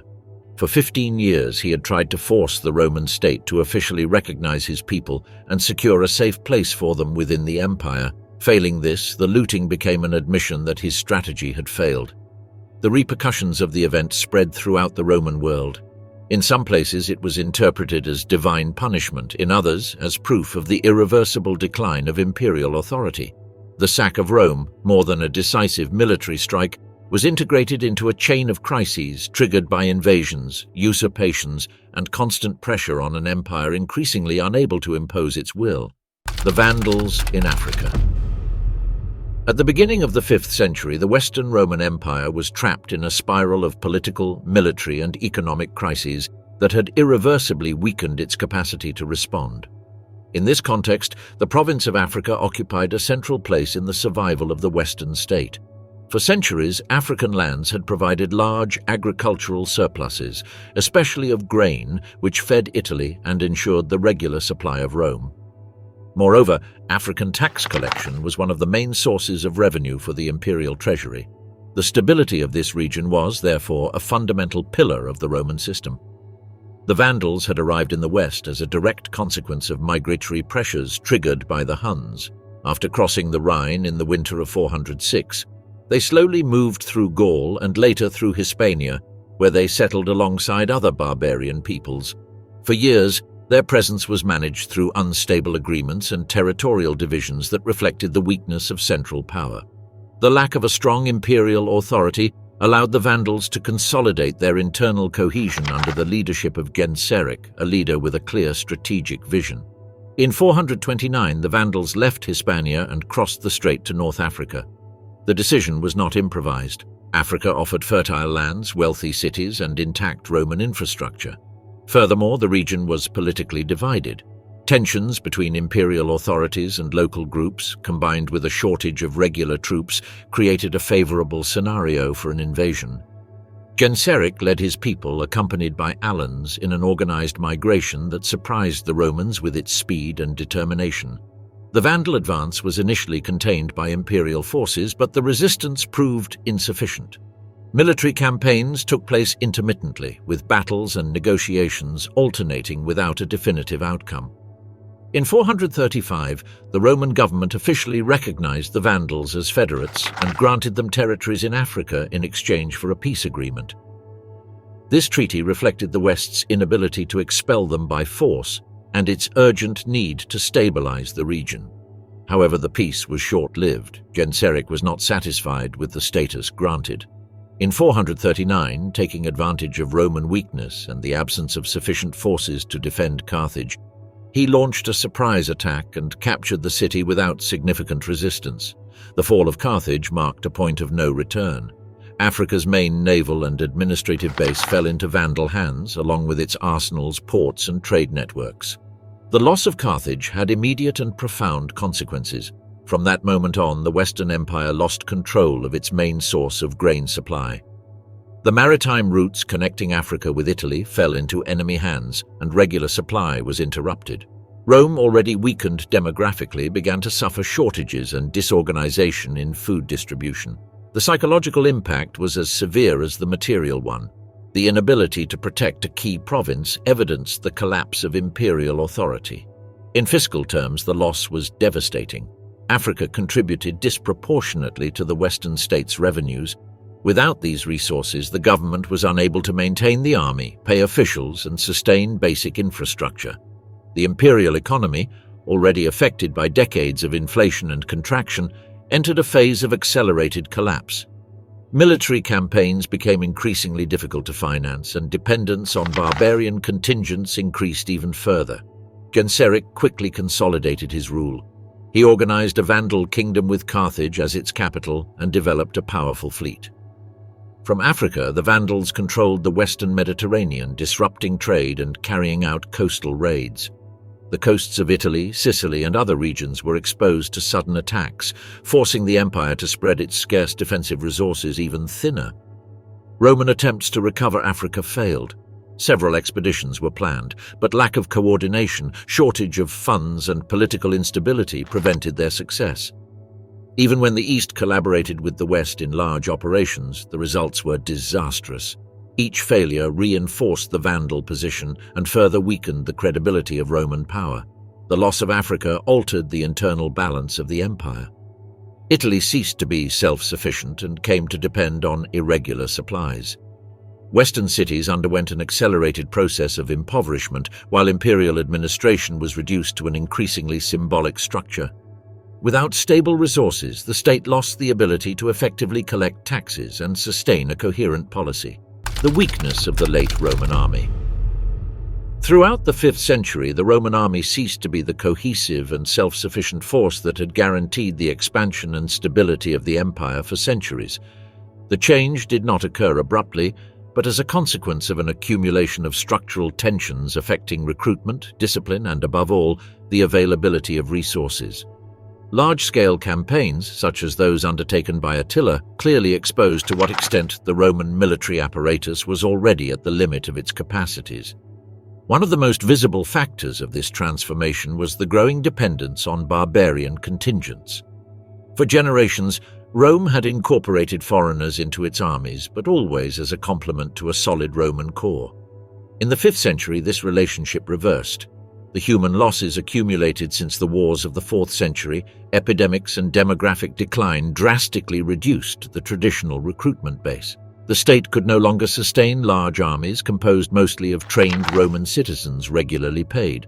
For 15 years, he had tried to force the Roman state to officially recognize his people and secure a safe place for them within the empire. Failing this, the looting became an admission that his strategy had failed. The repercussions of the event spread throughout the Roman world. In some places, it was interpreted as divine punishment, in others, as proof of the irreversible decline of imperial authority. The sack of Rome, more than a decisive military strike, was integrated into a chain of crises triggered by invasions, usurpations, and constant pressure on an empire increasingly unable to impose its will. The Vandals in Africa. At the beginning of the 5th century, the Western Roman Empire was trapped in a spiral of political, military, and economic crises that had irreversibly weakened its capacity to respond. In this context, the province of Africa occupied a central place in the survival of the Western state. For centuries, African lands had provided large agricultural surpluses, especially of grain, which fed Italy and ensured the regular supply of Rome. Moreover, African tax collection was one of the main sources of revenue for the imperial treasury. The stability of this region was, therefore, a fundamental pillar of the Roman system. The Vandals had arrived in the west as a direct consequence of migratory pressures triggered by the Huns. After crossing the Rhine in the winter of 406, they slowly moved through Gaul and later through Hispania, where they settled alongside other barbarian peoples. For years, their presence was managed through unstable agreements and territorial divisions that reflected the weakness of central power. The lack of a strong imperial authority allowed the Vandals to consolidate their internal cohesion under the leadership of Genseric, a leader with a clear strategic vision. In 429, the Vandals left Hispania and crossed the strait to North Africa. The decision was not improvised. Africa offered fertile lands, wealthy cities, and intact Roman infrastructure. Furthermore, the region was politically divided. Tensions between imperial authorities and local groups, combined with a shortage of regular troops, created a favorable scenario for an invasion. Genseric led his people, accompanied by Alans, in an organized migration that surprised the Romans with its speed and determination. The Vandal advance was initially contained by imperial forces, but the resistance proved insufficient. Military campaigns took place intermittently, with battles and negotiations alternating without a definitive outcome. In 435, the Roman government officially recognized the Vandals as federates and granted them territories in Africa in exchange for a peace agreement. This treaty reflected the West's inability to expel them by force and its urgent need to stabilize the region. However, the peace was short-lived. Genseric was not satisfied with the status granted. In 439, taking advantage of Roman weakness and the absence of sufficient forces to defend Carthage, he launched a surprise attack and captured the city without significant resistance. The fall of Carthage marked a point of no return. Africa's main naval and administrative base fell into Vandal hands, along with its arsenals, ports, and trade networks. The loss of Carthage had immediate and profound consequences. From that moment on, the Western Empire lost control of its main source of grain supply. The maritime routes connecting Africa with Italy fell into enemy hands, and regular supply was interrupted. Rome, already weakened demographically, began to suffer shortages and disorganization in food distribution. The psychological impact was as severe as the material one. The inability to protect a key province evidenced the collapse of imperial authority. In fiscal terms, the loss was devastating. Africa contributed disproportionately to the Western states' revenues. Without these resources, the government was unable to maintain the army, pay officials, and sustain basic infrastructure. The imperial economy, already affected by decades of inflation and contraction, entered a phase of accelerated collapse. Military campaigns became increasingly difficult to finance, and dependence on barbarian contingents increased even further. Genseric quickly consolidated his rule. He organized a Vandal kingdom with Carthage as its capital and developed a powerful fleet. From Africa, the Vandals controlled the western Mediterranean, disrupting trade and carrying out coastal raids. The coasts of Italy, Sicily, and other regions were exposed to sudden attacks, forcing the empire to spread its scarce defensive resources even thinner. Roman attempts to recover Africa failed. Several expeditions were planned, but lack of coordination, shortage of funds, and political instability prevented their success. Even when the East collaborated with the West in large operations, the results were disastrous. Each failure reinforced the Vandal position and further weakened the credibility of Roman power. The loss of Africa altered the internal balance of the empire. Italy ceased to be self-sufficient and came to depend on irregular supplies. Western cities underwent an accelerated process of impoverishment, while imperial administration was reduced to an increasingly symbolic structure. Without stable resources, the state lost the ability to effectively collect taxes and sustain a coherent policy. The weakness of the late Roman army. Throughout the 5th century, the Roman army ceased to be the cohesive and self-sufficient force that had guaranteed the expansion and stability of the empire for centuries. The change did not occur abruptly, but as a consequence of an accumulation of structural tensions affecting recruitment, discipline, and above all, the availability of resources. Large-scale campaigns, such as those undertaken by Attila, clearly exposed to what extent the Roman military apparatus was already at the limit of its capacities. One of the most visible factors of this transformation was the growing dependence on barbarian contingents. For generations, Rome had incorporated foreigners into its armies, but always as a complement to a solid Roman core. In the 5th century, this relationship reversed. The human losses accumulated since the wars of the 4th century, epidemics and demographic decline drastically reduced the traditional recruitment base. The state could no longer sustain large armies composed mostly of trained Roman citizens regularly paid.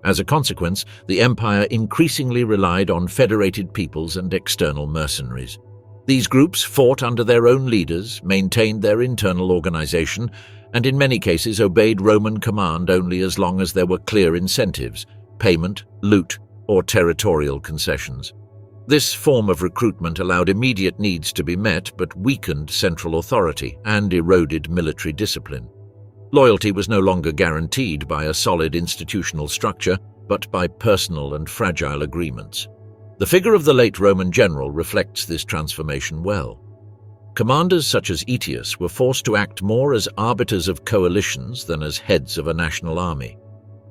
As a consequence, the empire increasingly relied on federated peoples and external mercenaries. These groups fought under their own leaders, maintained their internal organization, and in many cases obeyed Roman command only as long as there were clear incentives, payment, loot, or territorial concessions. This form of recruitment allowed immediate needs to be met but weakened central authority and eroded military discipline. Loyalty was no longer guaranteed by a solid institutional structure, but by personal and fragile agreements. The figure of the late Roman general reflects this transformation well. Commanders such as Aetius were forced to act more as arbiters of coalitions than as heads of a national army.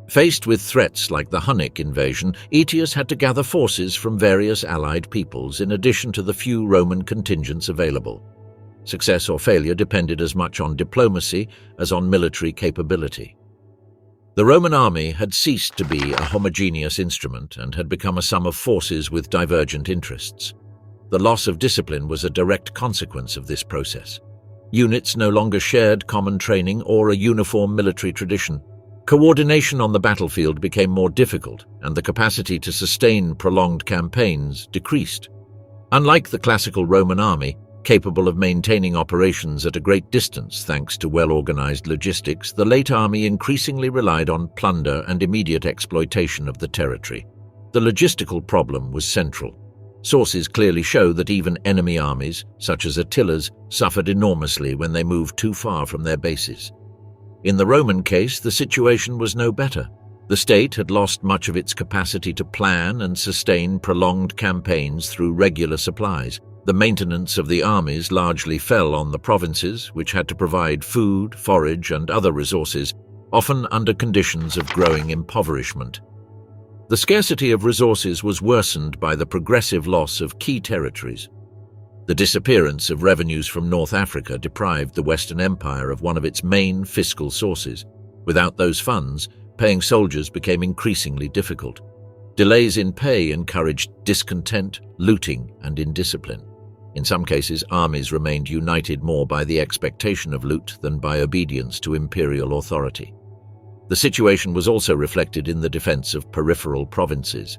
Faced with threats like the Hunnic invasion, Aetius had to gather forces from various allied peoples in addition to the few Roman contingents available. Success or failure depended as much on diplomacy as on military capability. The Roman army had ceased to be a homogeneous instrument and had become a sum of forces with divergent interests. The loss of discipline was a direct consequence of this process. Units no longer shared common training or a uniform military tradition. Coordination on the battlefield became more difficult, and the capacity to sustain prolonged campaigns decreased. Unlike the classical Roman army, capable of maintaining operations at a great distance thanks to well-organized logistics, the late army increasingly relied on plunder and immediate exploitation of the territory. The logistical problem was central. Sources clearly show that even enemy armies, such as Attila's, suffered enormously when they moved too far from their bases. In the Roman case, the situation was no better. The state had lost much of its capacity to plan and sustain prolonged campaigns through regular supplies. The maintenance of the armies largely fell on the provinces, which had to provide food, forage, and other resources, often under conditions of growing impoverishment. The scarcity of resources was worsened by the progressive loss of key territories. The disappearance of revenues from North Africa deprived the Western Empire of one of its main fiscal sources. Without those funds, paying soldiers became increasingly difficult. Delays in pay encouraged discontent, looting, and indiscipline. In some cases, armies remained united more by the expectation of loot than by obedience to imperial authority. The situation was also reflected in the defense of peripheral provinces.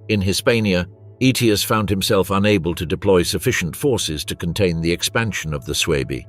In Hispania, Aetius found himself unable to deploy sufficient forces to contain the expansion of the Suebi.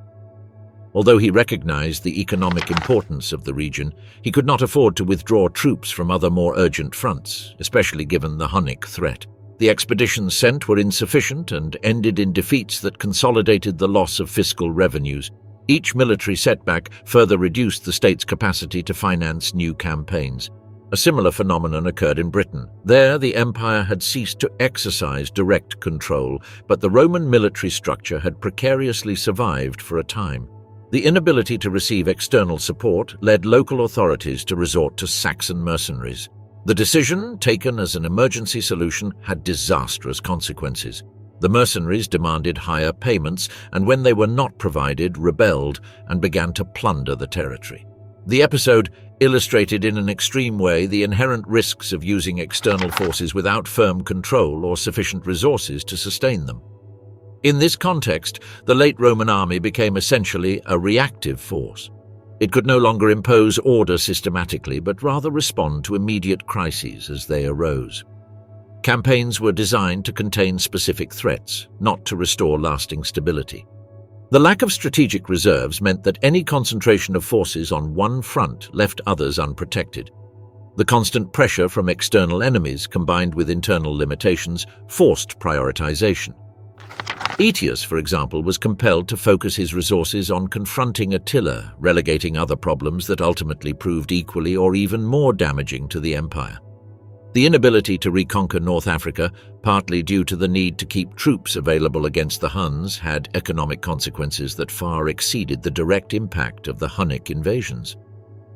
Although he recognized the economic importance of the region, he could not afford to withdraw troops from other more urgent fronts, especially given the Hunnic threat. The expeditions sent were insufficient and ended in defeats that consolidated the loss of fiscal revenues. Each military setback further reduced the state's capacity to finance new campaigns. A similar phenomenon occurred in Britain. There, the empire had ceased to exercise direct control, but the Roman military structure had precariously survived for a time. The inability to receive external support led local authorities to resort to Saxon mercenaries. The decision, taken as an emergency solution, had disastrous consequences. The mercenaries demanded higher payments, and when they were not provided, rebelled and began to plunder the territory. The episode illustrated in an extreme way the inherent risks of using external forces without firm control or sufficient resources to sustain them. In this context, the late Roman army became essentially a reactive force. It could no longer impose order systematically, but rather respond to immediate crises as they arose. Campaigns were designed to contain specific threats, not to restore lasting stability. The lack of strategic reserves meant that any concentration of forces on one front left others unprotected. The constant pressure from external enemies, combined with internal limitations, forced prioritization. Aetius, for example, was compelled to focus his resources on confronting Attila, relegating other problems that ultimately proved equally or even more damaging to the empire. The inability to reconquer North Africa, partly due to the need to keep troops available against the Huns, had economic consequences that far exceeded the direct impact of the Hunnic invasions.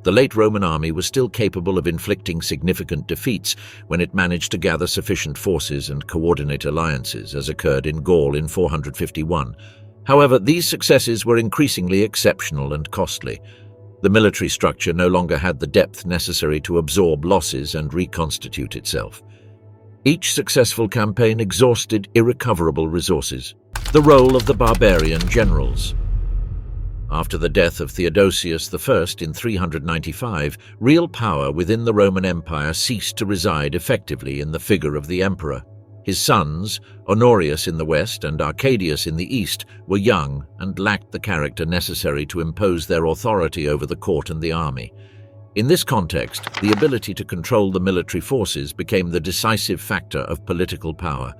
The late Roman army was still capable of inflicting significant defeats when it managed to gather sufficient forces and coordinate alliances, as occurred in Gaul in 451. However, these successes were increasingly exceptional and costly. The military structure no longer had the depth necessary to absorb losses and reconstitute itself. Each successful campaign exhausted irrecoverable resources. The role of the barbarian generals. After the death of Theodosius I in 395, real power within the Roman Empire ceased to reside effectively in the figure of the emperor. His sons, Honorius in the west and Arcadius in the east, were young and lacked the character necessary to impose their authority over the court and the army. In this context, the ability to control the military forces became the decisive factor of political power.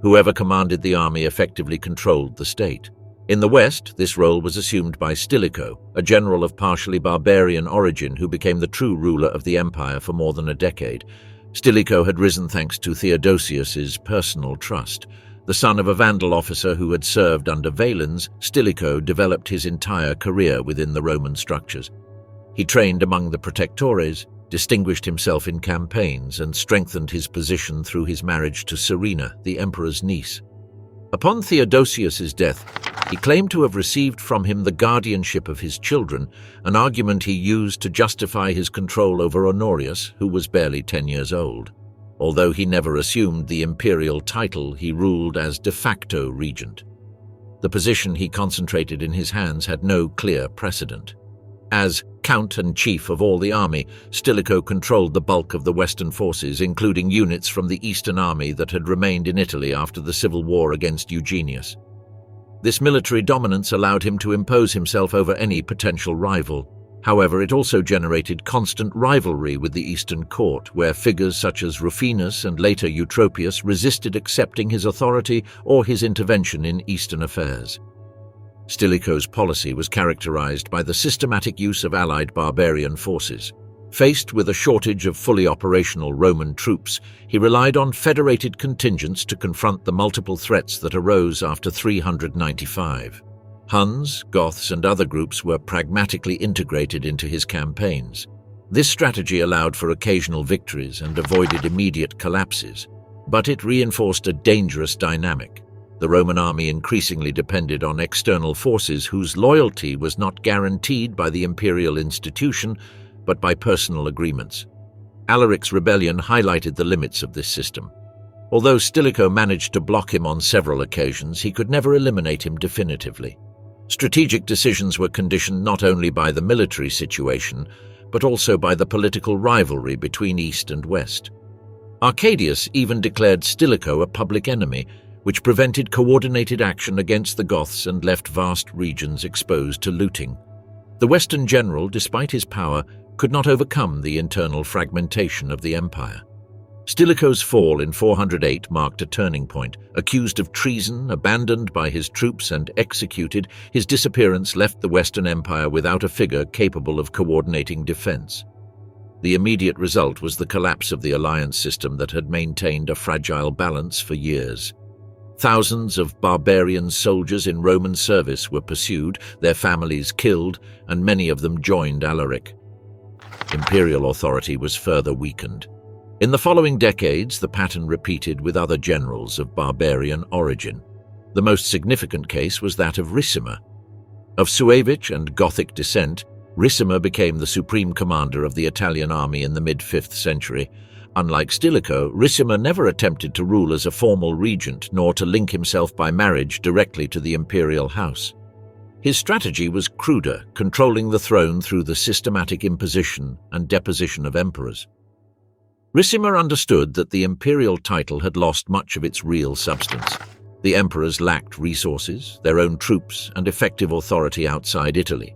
Whoever commanded the army effectively controlled the state. In the west, this role was assumed by Stilicho, a general of partially barbarian origin who became the true ruler of the empire for more than a decade. Stilicho had risen thanks to Theodosius's personal trust. The son of a Vandal officer who had served under Valens, Stilicho developed his entire career within the Roman structures. He trained among the protectores, distinguished himself in campaigns, and strengthened his position through his marriage to Serena, the emperor's niece. Upon Theodosius's death, he claimed to have received from him the guardianship of his children, an argument he used to justify his control over Honorius, who was barely 10 years old. Although he never assumed the imperial title, he ruled as de facto regent. The position he concentrated in his hands had no clear precedent. As count and chief of all the army, Stilicho controlled the bulk of the western forces, including units from the eastern army that had remained in Italy after the civil war against Eugenius. This military dominance allowed him to impose himself over any potential rival. However, it also generated constant rivalry with the eastern court, where figures such as Rufinus and later Eutropius resisted accepting his authority or his intervention in eastern affairs. Stilicho's policy was characterized by the systematic use of allied barbarian forces. Faced with a shortage of fully operational Roman troops, he relied on federated contingents to confront the multiple threats that arose after 395. Huns, Goths, and other groups were pragmatically integrated into his campaigns. This strategy allowed for occasional victories and avoided immediate collapses, but it reinforced a dangerous dynamic. The Roman army increasingly depended on external forces whose loyalty was not guaranteed by the imperial institution, but by personal agreements. Alaric's rebellion highlighted the limits of this system. Although Stilicho managed to block him on several occasions, he could never eliminate him definitively. Strategic decisions were conditioned not only by the military situation, but also by the political rivalry between East and West. Arcadius even declared Stilicho a public enemy, which prevented coordinated action against the Goths and left vast regions exposed to looting. The Western general, despite his power, could not overcome the internal fragmentation of the empire. Stilicho's fall in 408 marked a turning point. Accused of treason, abandoned by his troops, and executed, his disappearance left the Western Empire without a figure capable of coordinating defense. The immediate result was the collapse of the alliance system that had maintained a fragile balance for years. Thousands of barbarian soldiers in Roman service were pursued, their families killed, and many of them joined Alaric. Imperial authority was further weakened. In the following decades, the pattern repeated with other generals of barbarian origin. The most significant case was that of Ricimer. Of Suevic and Gothic descent, Ricimer became the supreme commander of the Italian army in the mid-5th century. Unlike Stilicho, Ricimer never attempted to rule as a formal regent nor to link himself by marriage directly to the imperial house. His strategy was cruder, controlling the throne through the systematic imposition and deposition of emperors. Ricimer understood that the imperial title had lost much of its real substance. The emperors lacked resources, their own troops, and effective authority outside Italy.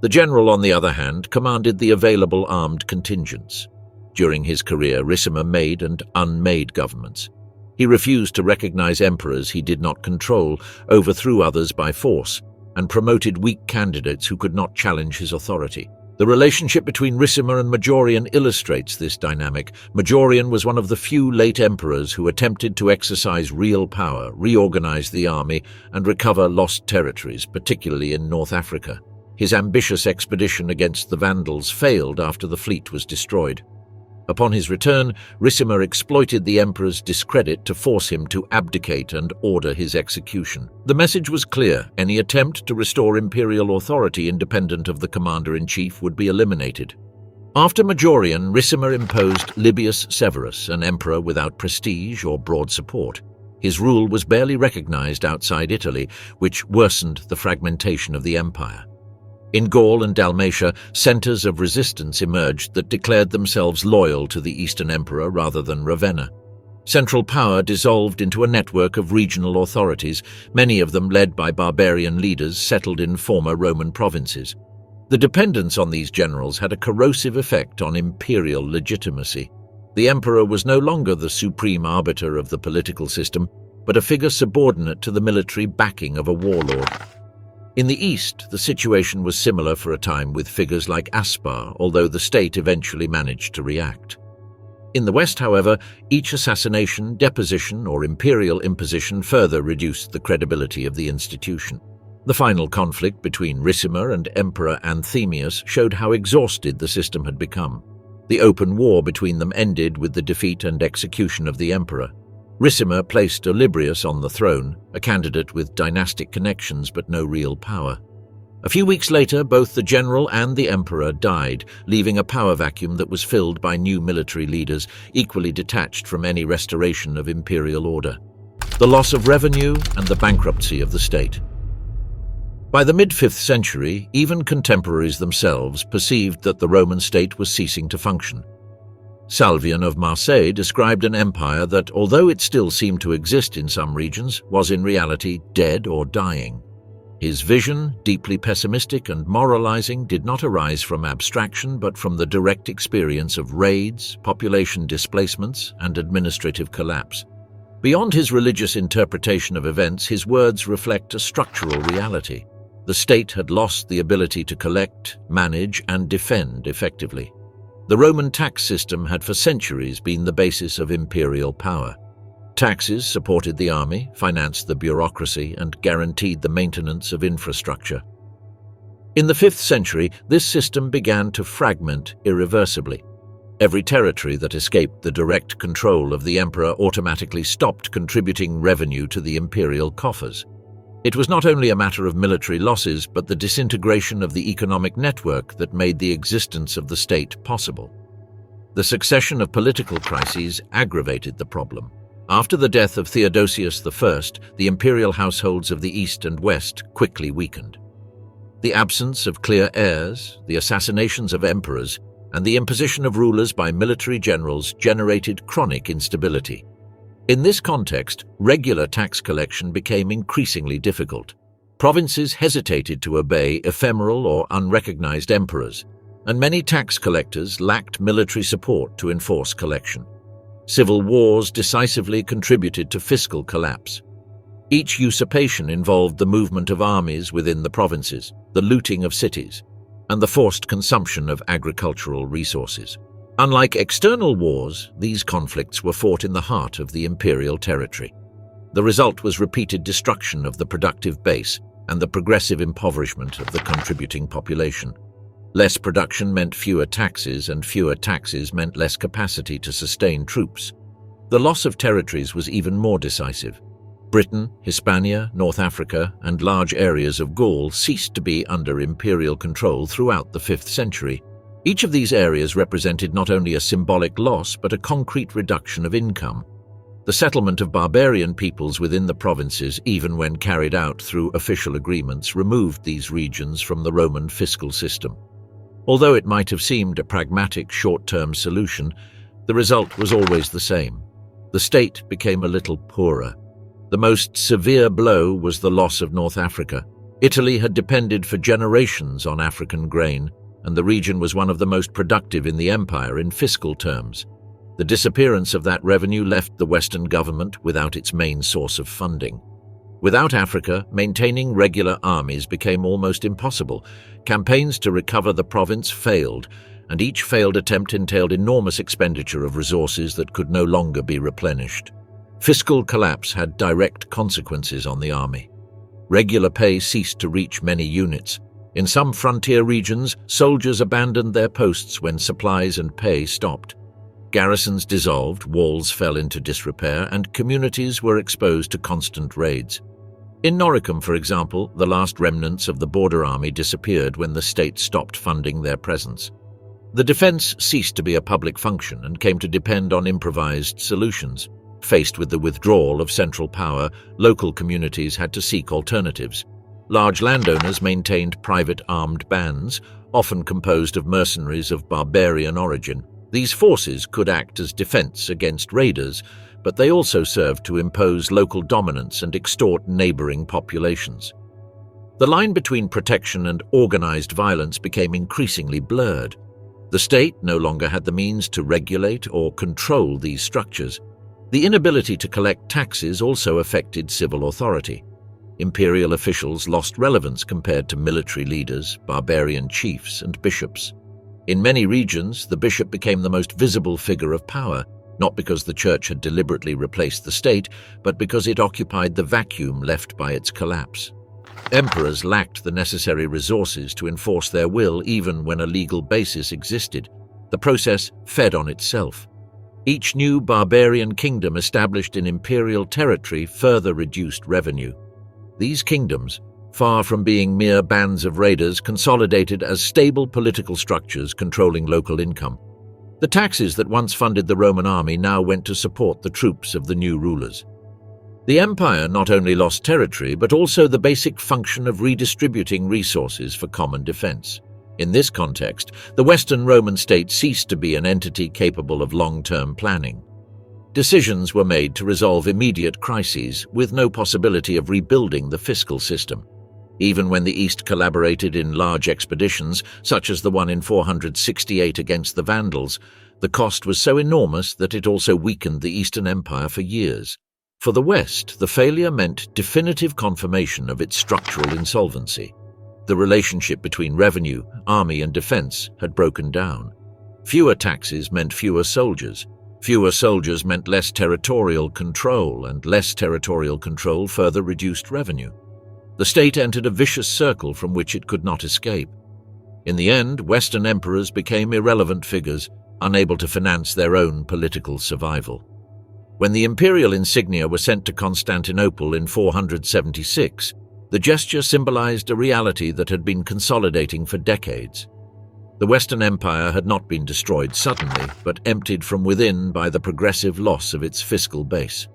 The general, on the other hand, commanded the available armed contingents. During his career, Ricimer made and unmade governments. He refused to recognize emperors he did not control, overthrew others by force, and promoted weak candidates who could not challenge his authority. The relationship between Ricimer and Majorian illustrates this dynamic. Majorian was one of the few late emperors who attempted to exercise real power, reorganize the army, and recover lost territories, particularly in North Africa. His ambitious expedition against the Vandals failed after the fleet was destroyed. Upon his return, Ricimer exploited the emperor's discredit to force him to abdicate and order his execution. The message was clear: any attempt to restore imperial authority independent of the commander-in-chief would be eliminated. After Majorian, Ricimer imposed Libius Severus, an emperor without prestige or broad support. His rule was barely recognized outside Italy, which worsened the fragmentation of the empire. In Gaul and Dalmatia, centers of resistance emerged that declared themselves loyal to the Eastern Emperor rather than Ravenna. Central power dissolved into a network of regional authorities, many of them led by barbarian leaders settled in former Roman provinces. The dependence on these generals had a corrosive effect on imperial legitimacy. The emperor was no longer the supreme arbiter of the political system, but a figure subordinate to the military backing of a warlord. In the east, the situation was similar for a time with figures like Aspar, although the state eventually managed to react. In the west, however, each assassination, deposition, or imperial imposition further reduced the credibility of the institution. The final conflict between Ricimer and Emperor Anthemius showed how exhausted the system had become. The open war between them ended with the defeat and execution of the emperor. Ricimer placed Olybrius on the throne, a candidate with dynastic connections but no real power. A few weeks later, both the general and the emperor died, leaving a power vacuum that was filled by new military leaders, equally detached from any restoration of imperial order. The loss of revenue and the bankruptcy of the state. By the mid-5th century, even contemporaries themselves perceived that the Roman state was ceasing to function. Salvian of Marseille described an empire that, although it still seemed to exist in some regions, was in reality dead or dying. His vision, deeply pessimistic and moralizing, did not arise from abstraction but from the direct experience of raids, population displacements, and administrative collapse. Beyond his religious interpretation of events, his words reflect a structural reality. The state had lost the ability to collect, manage, and defend effectively. The Roman tax system had for centuries been the basis of imperial power. Taxes supported the army, financed the bureaucracy, and guaranteed the maintenance of infrastructure. In the 5th century, this system began to fragment irreversibly. Every territory that escaped the direct control of the emperor automatically stopped contributing revenue to the imperial coffers. It was not only a matter of military losses, but the disintegration of the economic network that made the existence of the state possible. The succession of political crises aggravated the problem. After the death of Theodosius I, the imperial households of the East and West quickly weakened. The absence of clear heirs, the assassinations of emperors, and the imposition of rulers by military generals generated chronic instability. In this context, regular tax collection became increasingly difficult. Provinces hesitated to obey ephemeral or unrecognized emperors, and many tax collectors lacked military support to enforce collection. Civil wars decisively contributed to fiscal collapse. Each usurpation involved the movement of armies within the provinces, the looting of cities, and the forced consumption of agricultural resources. Unlike external wars, these conflicts were fought in the heart of the imperial territory. The result was repeated destruction of the productive base and the progressive impoverishment of the contributing population. Less production meant fewer taxes, and fewer taxes meant less capacity to sustain troops. The loss of territories was even more decisive. Britain, Hispania, North Africa, and large areas of Gaul ceased to be under imperial control throughout the 5th century. Each of these areas represented not only a symbolic loss but a concrete reduction of income. The settlement of barbarian peoples within the provinces, even when carried out through official agreements, removed these regions from the Roman fiscal system. Although it might have seemed a pragmatic short-term solution, the result was always the same. The state became a little poorer. The most severe blow was the loss of North Africa. Italy had depended for generations on African grain, and the region was one of the most productive in the empire in fiscal terms. The disappearance of that revenue left the Western government without its main source of funding. Without Africa, maintaining regular armies became almost impossible. Campaigns to recover the province failed, and each failed attempt entailed enormous expenditure of resources that could no longer be replenished. Fiscal collapse had direct consequences on the army. Regular pay ceased to reach many units. In some frontier regions, soldiers abandoned their posts when supplies and pay stopped. Garrisons dissolved, walls fell into disrepair, and communities were exposed to constant raids. In Noricum, for example, the last remnants of the border army disappeared when the state stopped funding their presence. The defense ceased to be a public function and came to depend on improvised solutions. Faced with the withdrawal of central power, local communities had to seek alternatives. Large landowners maintained private armed bands, often composed of mercenaries of barbarian origin. These forces could act as defense against raiders, but they also served to impose local dominance and extort neighboring populations. The line between protection and organized violence became increasingly blurred. The state no longer had the means to regulate or control these structures. The inability to collect taxes also affected civil authority. Imperial officials lost relevance compared to military leaders, barbarian chiefs, and bishops. In many regions, the bishop became the most visible figure of power, not because the church had deliberately replaced the state, but because it occupied the vacuum left by its collapse. Emperors lacked the necessary resources to enforce their will even when a legal basis existed. The process fed on itself. Each new barbarian kingdom established in imperial territory further reduced revenue. These kingdoms, far from being mere bands of raiders, consolidated as stable political structures controlling local income. The taxes that once funded the Roman army now went to support the troops of the new rulers. The empire not only lost territory, but also the basic function of redistributing resources for common defense. In this context, the Western Roman state ceased to be an entity capable of long-term planning. Decisions were made to resolve immediate crises with no possibility of rebuilding the fiscal system. Even when the East collaborated in large expeditions, such as the one in 468 against the Vandals, the cost was so enormous that it also weakened the Eastern Empire for years. For the West, the failure meant definitive confirmation of its structural insolvency. The relationship between revenue, army, and defense had broken down. Fewer taxes meant fewer soldiers. Fewer soldiers meant less territorial control, and less territorial control further reduced revenue. The state entered a vicious circle from which it could not escape. In the end, Western emperors became irrelevant figures, unable to finance their own political survival. When the imperial insignia were sent to Constantinople in 476, the gesture symbolized a reality that had been consolidating for decades. The Western Empire had not been destroyed suddenly, but emptied from within by the progressive loss of its fiscal base.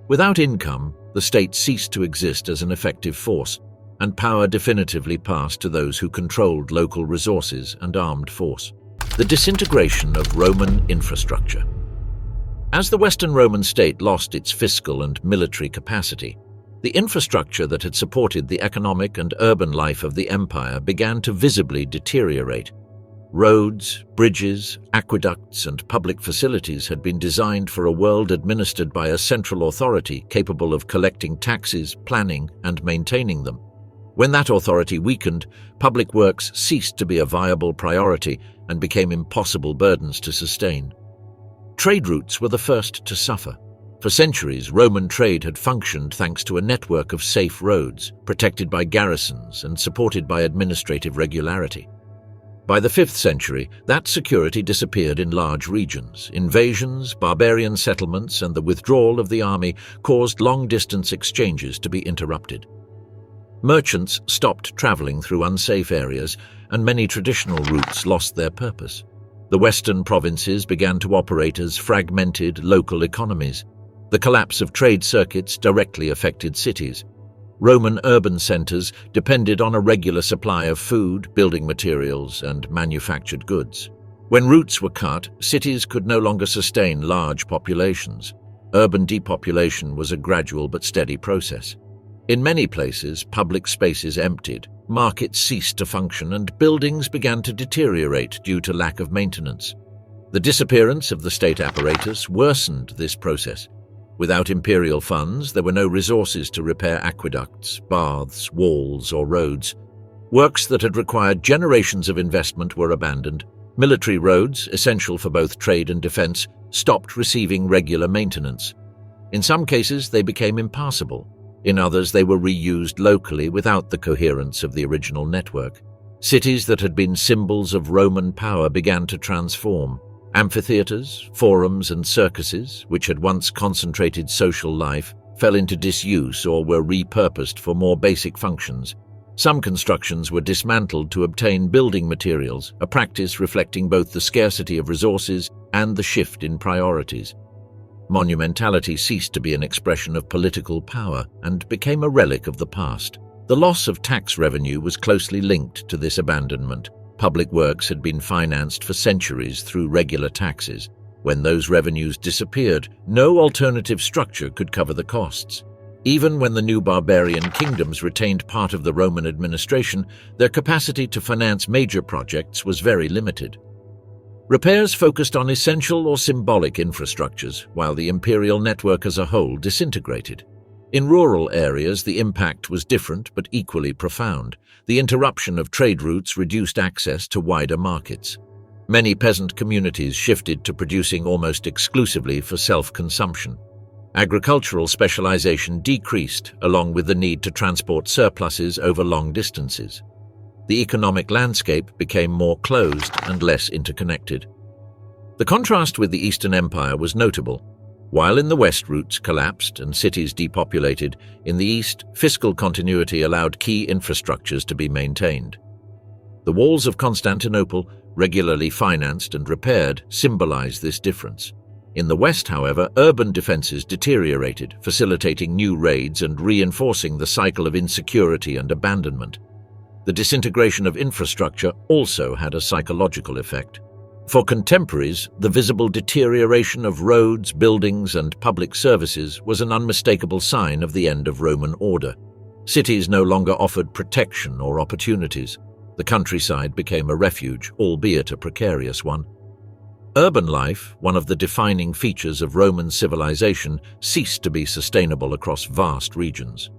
Without income, the state ceased to exist as an effective force, and power definitively passed to those who controlled local resources and armed force. The disintegration of Roman infrastructure. As the Western Roman state lost its fiscal and military capacity, the infrastructure that had supported the economic and urban life of the empire began to visibly deteriorate. Roads, bridges, aqueducts, and public facilities had been designed for a world administered by a central authority capable of collecting taxes, planning, and maintaining them. When that authority weakened, public works ceased to be a viable priority and became impossible burdens to sustain. Trade routes were the first to suffer. For centuries, Roman trade had functioned thanks to a network of safe roads, protected by garrisons and supported by administrative regularity. By the 5th century, that security disappeared in large regions. Invasions, barbarian settlements, and the withdrawal of the army caused long-distance exchanges to be interrupted. Merchants stopped traveling through unsafe areas, and many traditional routes lost their purpose. The western provinces began to operate as fragmented local economies. The collapse of trade circuits directly affected cities. Roman urban centers depended on a regular supply of food, building materials, and manufactured goods. When routes were cut, cities could no longer sustain large populations. Urban depopulation was a gradual but steady process. In many places, public spaces emptied, markets ceased to function, and buildings began to deteriorate due to lack of maintenance. The disappearance of the state apparatus worsened this process. Without imperial funds, there were no resources to repair aqueducts, baths, walls, or roads. Works that had required generations of investment were abandoned. Military roads, essential for both trade and defense, stopped receiving regular maintenance. In some cases, they became impassable. In others, they were reused locally without the coherence of the original network. Cities that had been symbols of Roman power began to transform. Amphitheaters, forums, and circuses, which had once concentrated social life, fell into disuse or were repurposed for more basic functions. Some constructions were dismantled to obtain building materials, a practice reflecting both the scarcity of resources and the shift in priorities. Monumentality ceased to be an expression of political power and became a relic of the past. The loss of tax revenue was closely linked to this abandonment. Public works had been financed for centuries through regular taxes. When those revenues disappeared, no alternative structure could cover the costs. Even when the new barbarian kingdoms retained part of the Roman administration, their capacity to finance major projects was very limited. Repairs focused on essential or symbolic infrastructures, while the imperial network as a whole disintegrated. In rural areas, the impact was different but equally profound. The interruption of trade routes reduced access to wider markets. Many peasant communities shifted to producing almost exclusively for self-consumption. Agricultural specialization decreased, along with the need to transport surpluses over long distances. The economic landscape became more closed and less interconnected. The contrast with the Eastern Empire was notable. While in the West routes collapsed and cities depopulated, in the East, fiscal continuity allowed key infrastructures to be maintained. The walls of Constantinople, regularly financed and repaired, symbolize this difference. In the West, however, urban defenses deteriorated, facilitating new raids and reinforcing the cycle of insecurity and abandonment. The disintegration of infrastructure also had a psychological effect. For contemporaries, the visible deterioration of roads, buildings, and public services was an unmistakable sign of the end of Roman order. Cities no longer offered protection or opportunities. The countryside became a refuge, albeit a precarious one. Urban life, one of the defining features of Roman civilization, ceased to be sustainable across vast regions.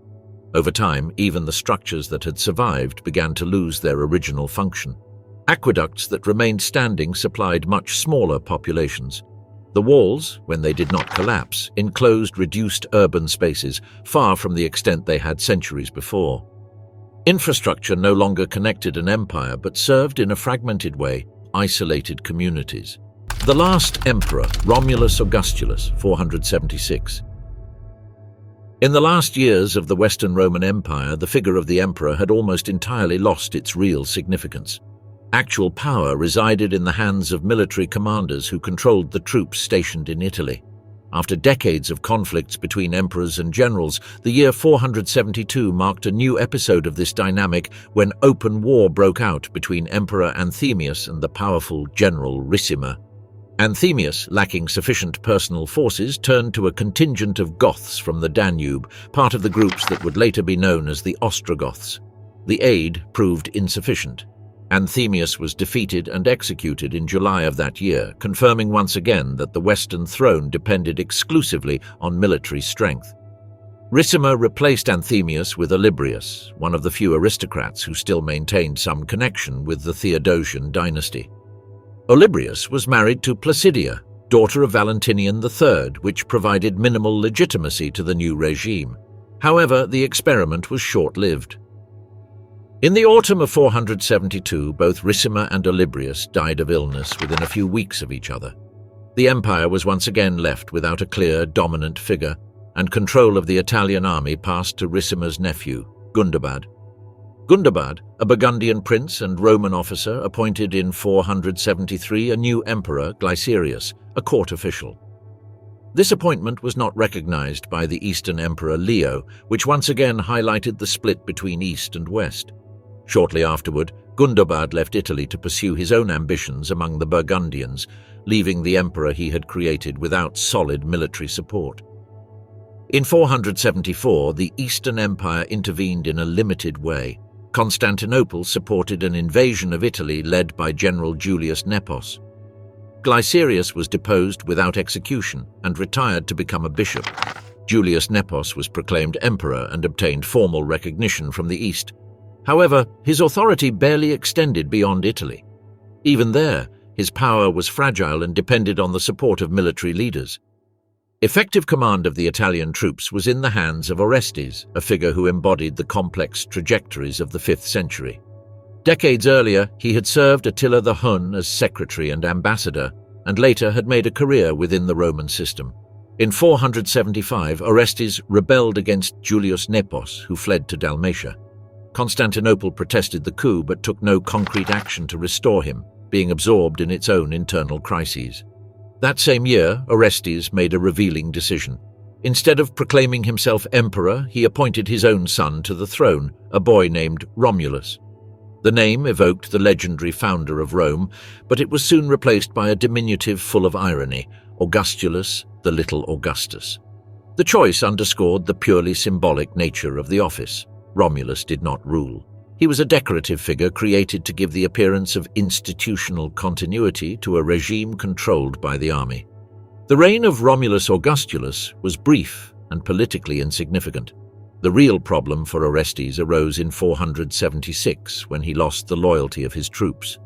Over time, even the structures that had survived began to lose their original function. Aqueducts that remained standing supplied much smaller populations. The walls, when they did not collapse, enclosed reduced urban spaces, far from the extent they had centuries before. Infrastructure no longer connected an empire but served in a fragmented way isolated communities. The last emperor, Romulus Augustulus, 476. In the last years of the Western Roman Empire, the figure of the emperor had almost entirely lost its real significance. Actual power resided in the hands of military commanders who controlled the troops stationed in Italy. After decades of conflicts between emperors and generals, the year 472 marked a new episode of this dynamic when open war broke out between Emperor Anthemius and the powerful general Ricimer. Anthemius, lacking sufficient personal forces, turned to a contingent of Goths from the Danube, part of the groups that would later be known as the Ostrogoths. The aid proved insufficient. Anthemius was defeated and executed in July of that year, confirming once again that the Western throne depended exclusively on military strength. Ricimer replaced Anthemius with Olybrius, one of the few aristocrats who still maintained some connection with the Theodosian dynasty. Olybrius was married to Placidia, daughter of Valentinian III, which provided minimal legitimacy to the new regime. However, the experiment was short-lived. In the autumn of 472, both Ricimer and Olybrius died of illness within a few weeks of each other. The empire was once again left without a clear, dominant figure, and control of the Italian army passed to Ricimer's nephew, Gundobad. Gundobad, a Burgundian prince and Roman officer, appointed in 473 a new emperor, Glycerius, a court official. This appointment was not recognized by the Eastern Emperor Leo, which once again highlighted the split between East and West. Shortly afterward, Gundobad left Italy to pursue his own ambitions among the Burgundians, leaving the emperor he had created without solid military support. In 474, the Eastern Empire intervened in a limited way. Constantinople supported an invasion of Italy led by General Julius Nepos. Glycerius was deposed without execution and retired to become a bishop. Julius Nepos was proclaimed emperor and obtained formal recognition from the East. However, his authority barely extended beyond Italy. Even there, his power was fragile and depended on the support of military leaders. Effective command of the Italian troops was in the hands of Orestes, a figure who embodied the complex trajectories of the 5th century. Decades earlier, he had served Attila the Hun as secretary and ambassador, and later had made a career within the Roman system. In 475, Orestes rebelled against Julius Nepos, who fled to Dalmatia. Constantinople protested the coup but took no concrete action to restore him, being absorbed in its own internal crises. That same year, Orestes made a revealing decision. Instead of proclaiming himself emperor, he appointed his own son to the throne, a boy named Romulus. The name evoked the legendary founder of Rome, but it was soon replaced by a diminutive full of irony, Augustulus, the Little Augustus. The choice underscored the purely symbolic nature of the office. Romulus did not rule. He was a decorative figure created to give the appearance of institutional continuity to a regime controlled by the army. The reign of Romulus Augustulus was brief and politically insignificant. The real problem for Orestes arose in 476, when he lost the loyalty of his troops.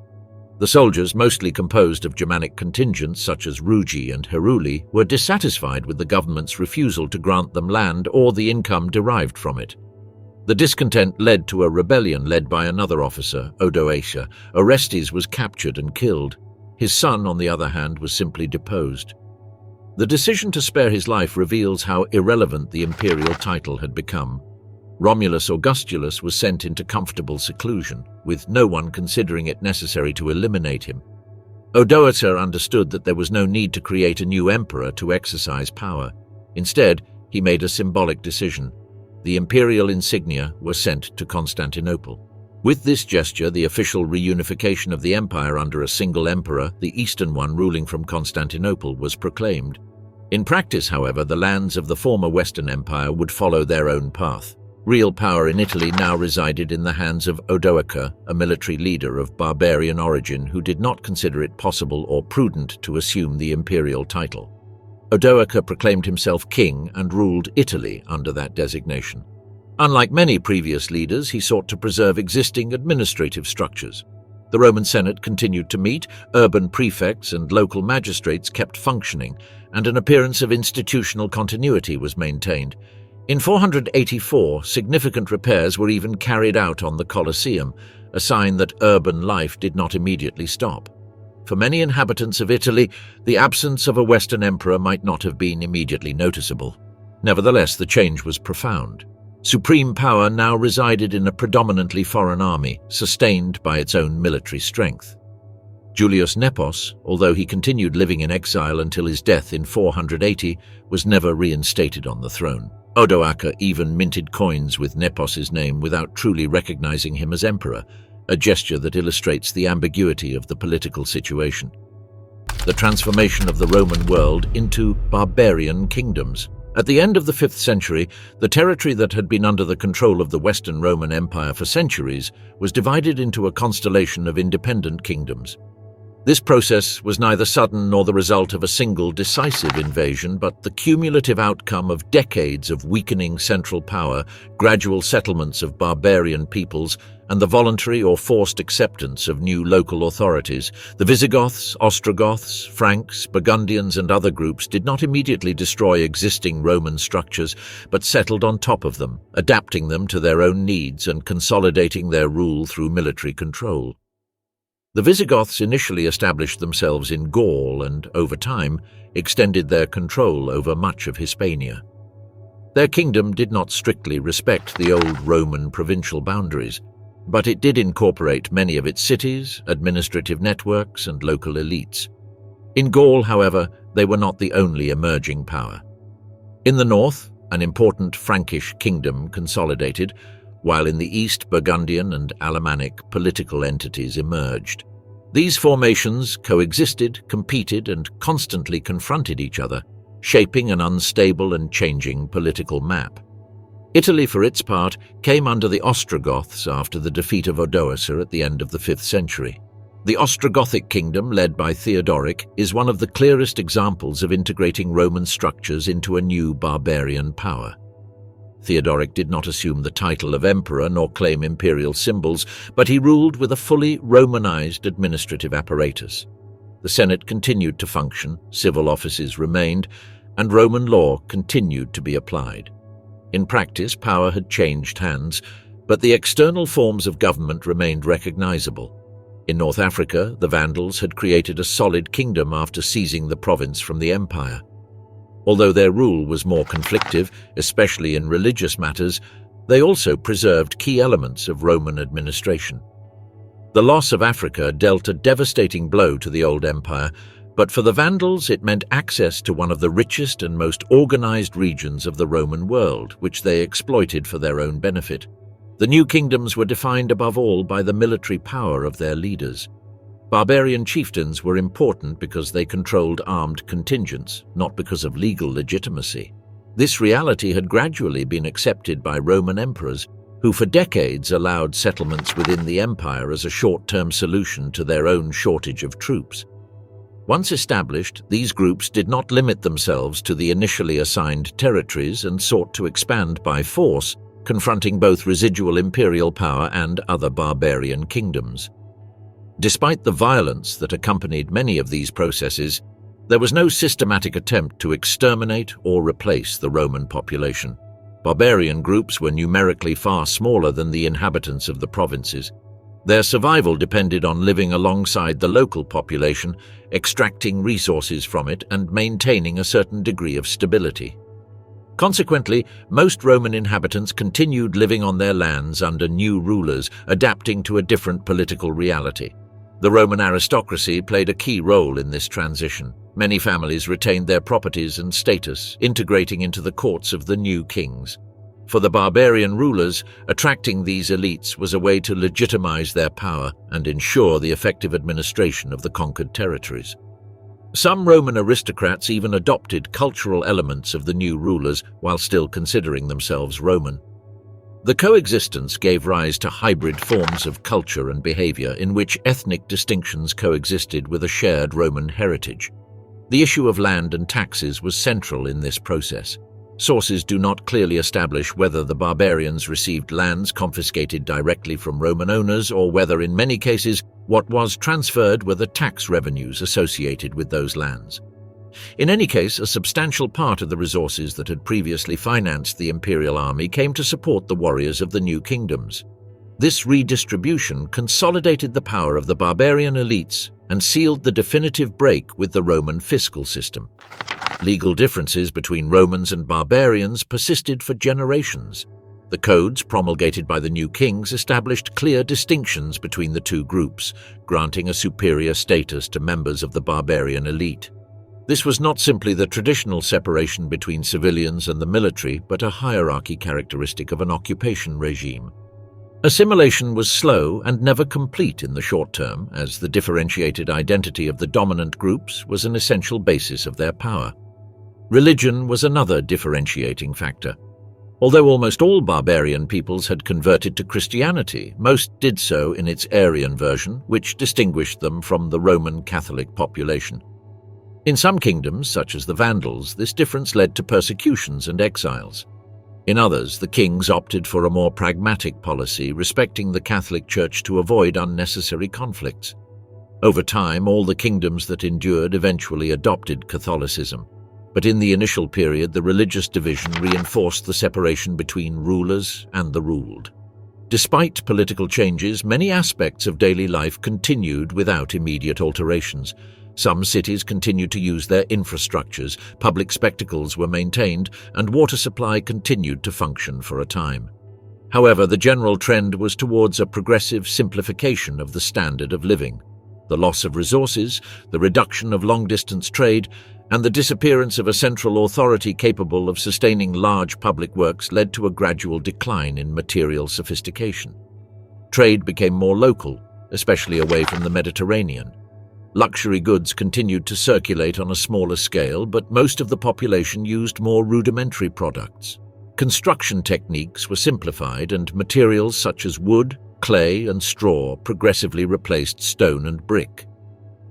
The soldiers, mostly composed of Germanic contingents such as Rugi and Heruli, were dissatisfied with the government's refusal to grant them land or the income derived from it. The discontent led to a rebellion led by another officer, Odoacer. Orestes was captured and killed. His son, on the other hand, was simply deposed. The decision to spare his life reveals how irrelevant the imperial title had become. Romulus Augustulus was sent into comfortable seclusion, with no one considering it necessary to eliminate him. Odoacer understood that there was no need to create a new emperor to exercise power. Instead, he made a symbolic decision. The imperial insignia were sent to Constantinople. With this gesture, the official reunification of the empire under a single emperor, the eastern one ruling from Constantinople, was proclaimed. In practice, however, the lands of the former Western Empire would follow their own path. Real power in Italy now resided in the hands of Odoacer, a military leader of barbarian origin who did not consider it possible or prudent to assume the imperial title. Odoacer proclaimed himself king and ruled Italy under that designation. Unlike many previous leaders, he sought to preserve existing administrative structures. The Roman Senate continued to meet, urban prefects and local magistrates kept functioning, and an appearance of institutional continuity was maintained. In 484, significant repairs were even carried out on the Colosseum, a sign that urban life did not immediately stop. For many inhabitants of Italy, the absence of a Western emperor might not have been immediately noticeable. Nevertheless, the change was profound. Supreme power now resided in a predominantly foreign army, sustained by its own military strength. Julius Nepos, although he continued living in exile until his death in 480, was never reinstated on the throne. Odoacer even minted coins with Nepos's name without truly recognizing him as emperor, a gesture that illustrates the ambiguity of the political situation. The transformation of the Roman world into barbarian kingdoms. At the end of the 5th century, the territory that had been under the control of the Western Roman Empire for centuries was divided into a constellation of independent kingdoms. This process was neither sudden nor the result of a single decisive invasion, but the cumulative outcome of decades of weakening central power, gradual settlements of barbarian peoples, and the voluntary or forced acceptance of new local authorities. The Visigoths, Ostrogoths, Franks, Burgundians, and other groups did not immediately destroy existing Roman structures, but settled on top of them, adapting them to their own needs and consolidating their rule through military control. The Visigoths initially established themselves in Gaul and, over time, extended their control over much of Hispania. Their kingdom did not strictly respect the old Roman provincial boundaries, but it did incorporate many of its cities, administrative networks, and local elites. In Gaul, however, they were not the only emerging power. In the north, an important Frankish kingdom consolidated, while in the east Burgundian and Alemannic political entities emerged. These formations coexisted, competed, and constantly confronted each other, shaping an unstable and changing political map. Italy, for its part, came under the Ostrogoths after the defeat of Odoacer at the end of the 5th century. The Ostrogothic kingdom, led by Theodoric, is one of the clearest examples of integrating Roman structures into a new barbarian power. Theodoric did not assume the title of emperor nor claim imperial symbols, but he ruled with a fully Romanized administrative apparatus. The Senate continued to function, civil offices remained, and Roman law continued to be applied. In practice, power had changed hands, but the external forms of government remained recognizable. In North Africa, the Vandals had created a solid kingdom after seizing the province from the empire. Although their rule was more conflictive, especially in religious matters, they also preserved key elements of Roman administration. The loss of Africa dealt a devastating blow to the old empire, but for the Vandals it meant access to one of the richest and most organized regions of the Roman world, which they exploited for their own benefit. The new kingdoms were defined above all by the military power of their leaders. Barbarian chieftains were important because they controlled armed contingents, not because of legal legitimacy. This reality had gradually been accepted by Roman emperors, who for decades allowed settlements within the empire as a short-term solution to their own shortage of troops. Once established, these groups did not limit themselves to the initially assigned territories and sought to expand by force, confronting both residual imperial power and other barbarian kingdoms. Despite the violence that accompanied many of these processes, there was no systematic attempt to exterminate or replace the Roman population. Barbarian groups were numerically far smaller than the inhabitants of the provinces. Their survival depended on living alongside the local population, extracting resources from it, and maintaining a certain degree of stability. Consequently, most Roman inhabitants continued living on their lands under new rulers, adapting to a different political reality. The Roman aristocracy played a key role in this transition. Many families retained their properties and status, integrating into the courts of the new kings. For the barbarian rulers, attracting these elites was a way to legitimize their power and ensure the effective administration of the conquered territories. Some Roman aristocrats even adopted cultural elements of the new rulers while still considering themselves Roman. The coexistence gave rise to hybrid forms of culture and behavior in which ethnic distinctions coexisted with a shared Roman heritage. The issue of land and taxes was central in this process. Sources do not clearly establish whether the barbarians received lands confiscated directly from Roman owners or whether, in many cases, what was transferred were the tax revenues associated with those lands. In any case, a substantial part of the resources that had previously financed the imperial army came to support the warriors of the new kingdoms. This redistribution consolidated the power of the barbarian elites and sealed the definitive break with the Roman fiscal system. Legal differences between Romans and barbarians persisted for generations. The codes promulgated by the new kings established clear distinctions between the two groups, granting a superior status to members of the barbarian elite. This was not simply the traditional separation between civilians and the military, but a hierarchy characteristic of an occupation regime. Assimilation was slow and never complete in the short term, as the differentiated identity of the dominant groups was an essential basis of their power. Religion was another differentiating factor. Although almost all barbarian peoples had converted to Christianity, most did so in its Arian version, which distinguished them from the Roman Catholic population. In some kingdoms, such as the Vandals, this difference led to persecutions and exiles. In others, the kings opted for a more pragmatic policy, respecting the Catholic Church to avoid unnecessary conflicts. Over time, all the kingdoms that endured eventually adopted Catholicism. But in the initial period, the religious division reinforced the separation between rulers and the ruled. Despite political changes, many aspects of daily life continued without immediate alterations. Some cities continued to use their infrastructures, public spectacles were maintained, and water supply continued to function for a time. However, the general trend was towards a progressive simplification of the standard of living. The loss of resources, the reduction of long-distance trade, and the disappearance of a central authority capable of sustaining large public works led to a gradual decline in material sophistication. Trade became more local, especially away from the Mediterranean. Luxury goods continued to circulate on a smaller scale, but most of the population used more rudimentary products. Construction techniques were simplified, and materials such as wood, clay, and straw progressively replaced stone and brick.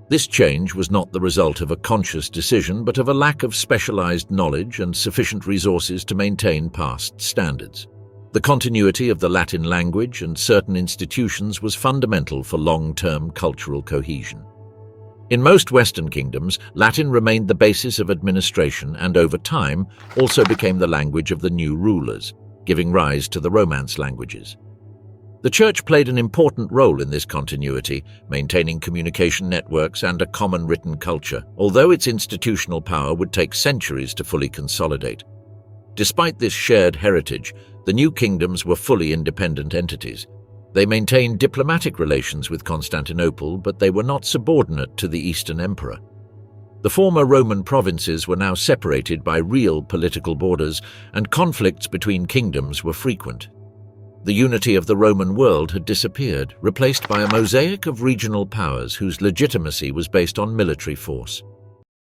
This change was not the result of a conscious decision, but of a lack of specialized knowledge and sufficient resources to maintain past standards. The continuity of the Latin language and certain institutions was fundamental for long-term cultural cohesion. In most Western kingdoms, Latin remained the basis of administration and over time also became the language of the new rulers, giving rise to the Romance languages. The Church played an important role in this continuity, maintaining communication networks and a common written culture, although its institutional power would take centuries to fully consolidate. Despite this shared heritage, the new kingdoms were fully independent entities. They maintained diplomatic relations with Constantinople, but they were not subordinate to the Eastern Emperor. The former Roman provinces were now separated by real political borders, and conflicts between kingdoms were frequent. The unity of the Roman world had disappeared, replaced by a mosaic of regional powers whose legitimacy was based on military force.